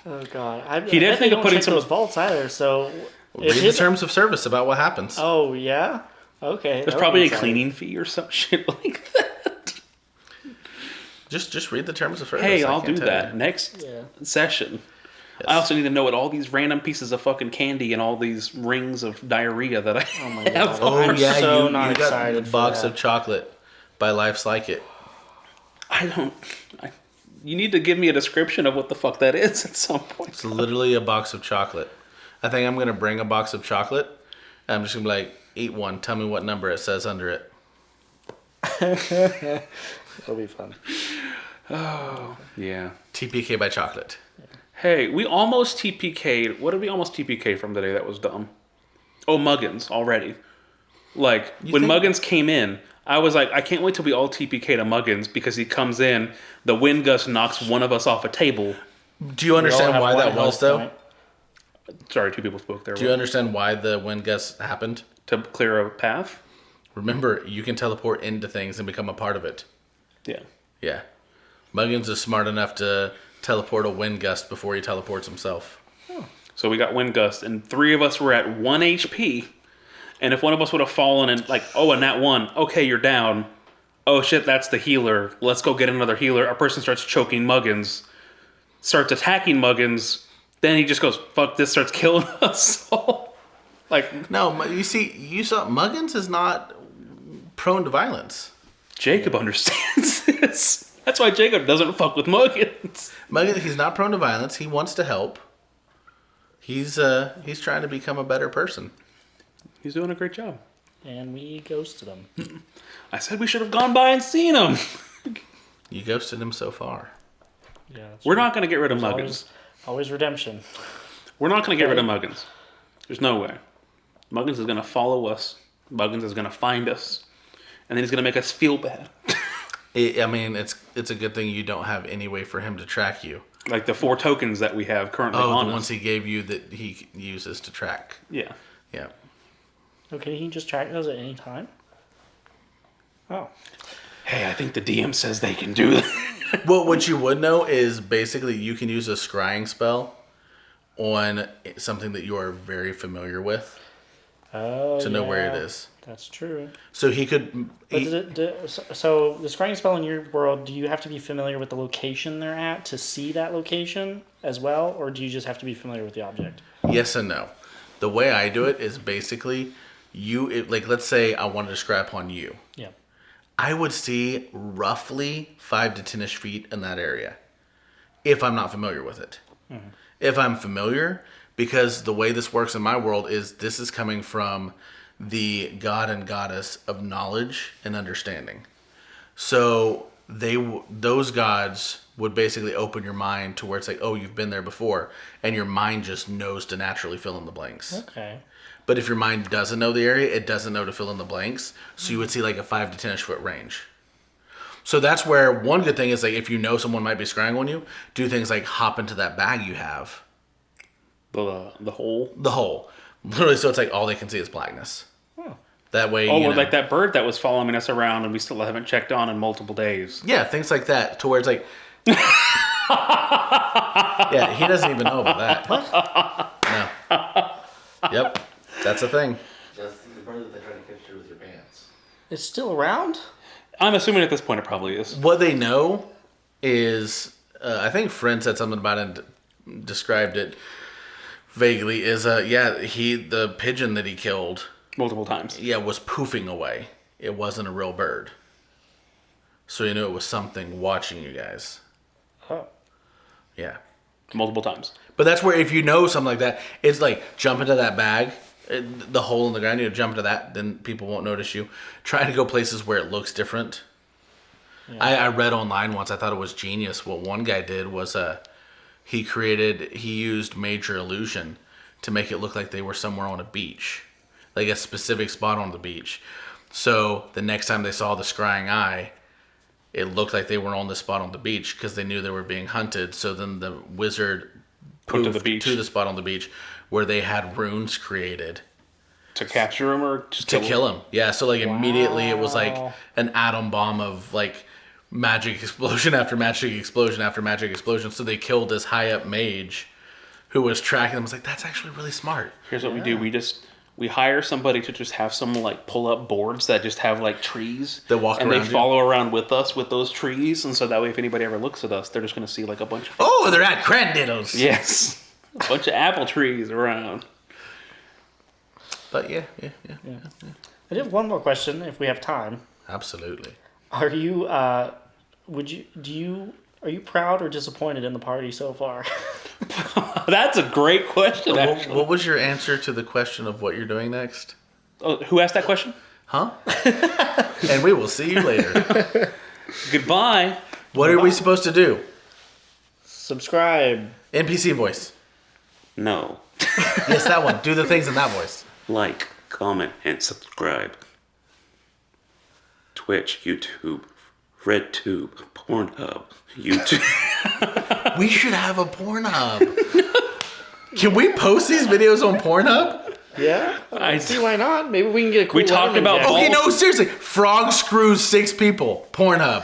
[SPEAKER 2] Oh god, I
[SPEAKER 3] He did
[SPEAKER 2] bet they
[SPEAKER 3] think of
[SPEAKER 2] don't
[SPEAKER 3] putting
[SPEAKER 2] check
[SPEAKER 3] some-
[SPEAKER 2] those vaults either. So
[SPEAKER 1] Read the terms of service about what happens.
[SPEAKER 2] Oh yeah, okay.
[SPEAKER 3] There's probably a cleaning fee or some shit like that.
[SPEAKER 1] Just read the terms of service.
[SPEAKER 3] Hey,
[SPEAKER 1] I
[SPEAKER 3] I'll
[SPEAKER 1] can't
[SPEAKER 3] do
[SPEAKER 1] tell
[SPEAKER 3] that
[SPEAKER 1] you.
[SPEAKER 3] next
[SPEAKER 2] Yeah.
[SPEAKER 3] session.
[SPEAKER 1] Yes.
[SPEAKER 3] I also need to know what all these random pieces of fucking candy and all these rings of diarrhea that I
[SPEAKER 2] Oh my
[SPEAKER 3] have.
[SPEAKER 2] God.
[SPEAKER 1] Oh
[SPEAKER 2] I'm
[SPEAKER 1] yeah,
[SPEAKER 2] so
[SPEAKER 1] you
[SPEAKER 2] not
[SPEAKER 1] got
[SPEAKER 2] excited
[SPEAKER 1] a
[SPEAKER 2] for
[SPEAKER 1] box
[SPEAKER 2] that.
[SPEAKER 1] of chocolate by Life's Like It.
[SPEAKER 3] You need to give me a description of what the fuck that is at some point.
[SPEAKER 1] It's literally a box of chocolate. I think I'm gonna bring a box of chocolate. And I'm just gonna be like, eat one. Tell me what number it says under it.
[SPEAKER 2] It'll be fun.
[SPEAKER 3] Yeah.
[SPEAKER 1] TPK by chocolate.
[SPEAKER 3] Hey, we almost TPK'd. What did we almost TPK from today that was dumb? Oh, Muggins already. Like, when
[SPEAKER 1] think-
[SPEAKER 3] Muggins came in, I was like, I can't wait till we all TPK to Muggins because he comes in, the wind gust knocks one of us off a table.
[SPEAKER 1] Do you understand
[SPEAKER 2] We all
[SPEAKER 1] why
[SPEAKER 2] have
[SPEAKER 1] that
[SPEAKER 2] one
[SPEAKER 1] was
[SPEAKER 2] health
[SPEAKER 1] though?
[SPEAKER 2] point.
[SPEAKER 3] Sorry, two people spoke there.
[SPEAKER 1] Do you understand why the wind gust happened?
[SPEAKER 3] To clear a path?
[SPEAKER 1] Remember, you can teleport into things and become a part of it.
[SPEAKER 3] Yeah.
[SPEAKER 1] Yeah. Muggins is smart enough to teleport a wind gust before he teleports himself.
[SPEAKER 3] So we got wind gust, and three of us were at 1 HP. And if one of us would have fallen and like, oh, and that one, okay, you're down. Oh shit, that's the healer. Let's go get another healer. Our person starts choking Muggins, starts attacking Muggins. Then he just goes, fuck this, starts killing us all. Like,
[SPEAKER 1] No, you see, you saw Muggins is not prone to violence.
[SPEAKER 3] Jacob understands this. That's why Jacob doesn't fuck with Muggins.
[SPEAKER 1] Muggins, he's not prone to violence. He wants to help. He's trying to become a better person.
[SPEAKER 3] He's doing a great job.
[SPEAKER 2] And we ghosted him.
[SPEAKER 3] I said we should have gone by and seen him.
[SPEAKER 1] You ghosted him so far.
[SPEAKER 2] Yeah, that's
[SPEAKER 3] We're
[SPEAKER 2] true.
[SPEAKER 3] not going to get rid of Muggins.
[SPEAKER 2] Always redemption.
[SPEAKER 3] We're not going to get rid of Muggins. There's no way. Muggins is going to follow us. Muggins is going to find us. And then he's going to make us feel bad.
[SPEAKER 1] It's a good thing you don't have any way for him to track you.
[SPEAKER 3] Like the 4 tokens that we have currently
[SPEAKER 1] Oh,
[SPEAKER 3] on
[SPEAKER 1] the
[SPEAKER 3] us.
[SPEAKER 1] ones he gave you that he uses to track.
[SPEAKER 3] Yeah.
[SPEAKER 1] Yeah.
[SPEAKER 2] Okay, he just track those at any time? Oh.
[SPEAKER 3] Hey, I think the DM says they can do that.
[SPEAKER 1] Well, what you would know is basically you can use a scrying spell on something that you are very familiar with
[SPEAKER 2] Oh,
[SPEAKER 1] to know where it
[SPEAKER 2] yeah.
[SPEAKER 1] is.
[SPEAKER 2] That's true.
[SPEAKER 1] So he could.
[SPEAKER 2] But so the scrying spell in your world, do you have to be familiar with the location they're at to see that location as well, or do you just have to be familiar with the object?
[SPEAKER 1] Yes and no. The way I do it is basically let's say I wanted to scry upon you.
[SPEAKER 2] Yeah.
[SPEAKER 1] I would see roughly 5 to 10ish feet in that area if I'm not familiar with it.
[SPEAKER 2] Mm-hmm.
[SPEAKER 1] If I'm familiar, because the way this works in my world is this is coming from the god and goddess of knowledge and understanding. So those gods would basically open your mind to where it's like, oh, you've been there before, and your mind just knows to naturally fill in the blanks.
[SPEAKER 2] Okay.
[SPEAKER 1] But if your mind doesn't know the area, it doesn't know to fill in the blanks. So you would see like a 5 to 10-ish foot range. So that's where one good thing is, like, if you know someone might be scrying on you, do things like hop into that bag you have.
[SPEAKER 3] The hole.
[SPEAKER 1] The hole. Literally, so it's like all they can see is blackness. That way,
[SPEAKER 3] Oh,
[SPEAKER 1] you
[SPEAKER 3] or
[SPEAKER 1] know,
[SPEAKER 3] like that bird that was following us around and we still haven't checked on in multiple days.
[SPEAKER 1] yeah, things like that, to where it's like, yeah, he doesn't even know about that. No. Yep, that's a thing.
[SPEAKER 5] That's the bird that they try to capture with your pants.
[SPEAKER 2] It's still around?
[SPEAKER 3] I'm assuming at this point it probably is.
[SPEAKER 1] What they know is, I think Friend said something about it and described it vaguely. Is the pigeon that he killed,
[SPEAKER 3] Multiple times.
[SPEAKER 1] was poofing away. It wasn't a real bird. So you knew it was something watching you guys.
[SPEAKER 2] Oh.
[SPEAKER 1] Yeah.
[SPEAKER 3] Multiple times.
[SPEAKER 1] But that's where, if you know something like that, it's like jump into that bag, the hole in the ground, you jump into that, then people won't notice you. Try to go places where it looks different. Yeah. I read online once, I thought it was genius. What one guy did was he used major illusion to make it look like they were somewhere on a beach, like a specific spot on the beach. So the next time they saw the scrying eye, it looked like they were on the spot on the beach because they knew they were being hunted. So then the wizard
[SPEAKER 3] Put to
[SPEAKER 1] poofed
[SPEAKER 3] the beach.
[SPEAKER 1] to the spot on the beach where they had runes created
[SPEAKER 3] To capture him or just
[SPEAKER 1] to kill him. Yeah, so like immediately it was like
[SPEAKER 2] Wow.
[SPEAKER 1] an atom bomb of like magic explosion after magic explosion after magic explosion. So they killed this high up mage who was tracking them. I was like, that's actually really smart.
[SPEAKER 3] Here's what we do. We hire somebody to just have some like pull up boards that just have like trees
[SPEAKER 1] That walk
[SPEAKER 3] and
[SPEAKER 1] around
[SPEAKER 3] they
[SPEAKER 1] you.
[SPEAKER 3] follow around with us with those trees, and so that way if anybody ever looks at us, they're just going to see like a bunch of
[SPEAKER 1] Oh, they're at Crandiddles.
[SPEAKER 3] yes, a bunch of apple trees around.
[SPEAKER 1] But yeah.
[SPEAKER 2] I did have one more question if we have time.
[SPEAKER 1] Absolutely.
[SPEAKER 2] Are you are you proud or disappointed in the party so far?
[SPEAKER 3] That's a great question.
[SPEAKER 1] What,
[SPEAKER 3] Actually,
[SPEAKER 1] what was your answer to the question of what you're doing next?
[SPEAKER 3] oh, who asked that question?
[SPEAKER 1] Huh? And we will see you later.
[SPEAKER 3] Goodbye.
[SPEAKER 1] What are we supposed to do?
[SPEAKER 2] Subscribe.
[SPEAKER 1] NPC voice.
[SPEAKER 6] No.
[SPEAKER 1] Yes, that one. Do the things in that voice.
[SPEAKER 6] Like, comment, and subscribe. Twitch, YouTube, RedTube, Pornhub, YouTube.
[SPEAKER 1] We should have a Pornhub. Can we post these videos on Pornhub?
[SPEAKER 2] Yeah.
[SPEAKER 3] I
[SPEAKER 2] See why not? Maybe we can get a cool
[SPEAKER 3] We talked
[SPEAKER 2] Letterman
[SPEAKER 3] about
[SPEAKER 2] jacket.
[SPEAKER 1] Okay, no, seriously. Frog screws 6 people. Pornhub.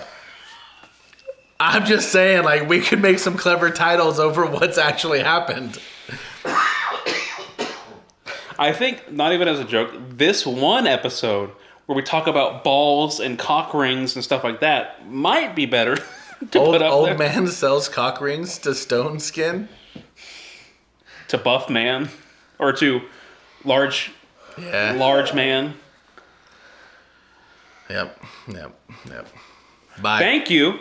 [SPEAKER 1] I'm just saying, like, we could make some clever titles over what's actually happened.
[SPEAKER 3] I think, not even as a joke, this one episode where we talk about balls and cock rings and stuff like that might be better to
[SPEAKER 1] Old,
[SPEAKER 3] put up
[SPEAKER 1] old
[SPEAKER 3] there.
[SPEAKER 1] man sells cock rings to stone skin.
[SPEAKER 3] To buff man. Or to large man.
[SPEAKER 1] Yep. Bye.
[SPEAKER 3] Thank you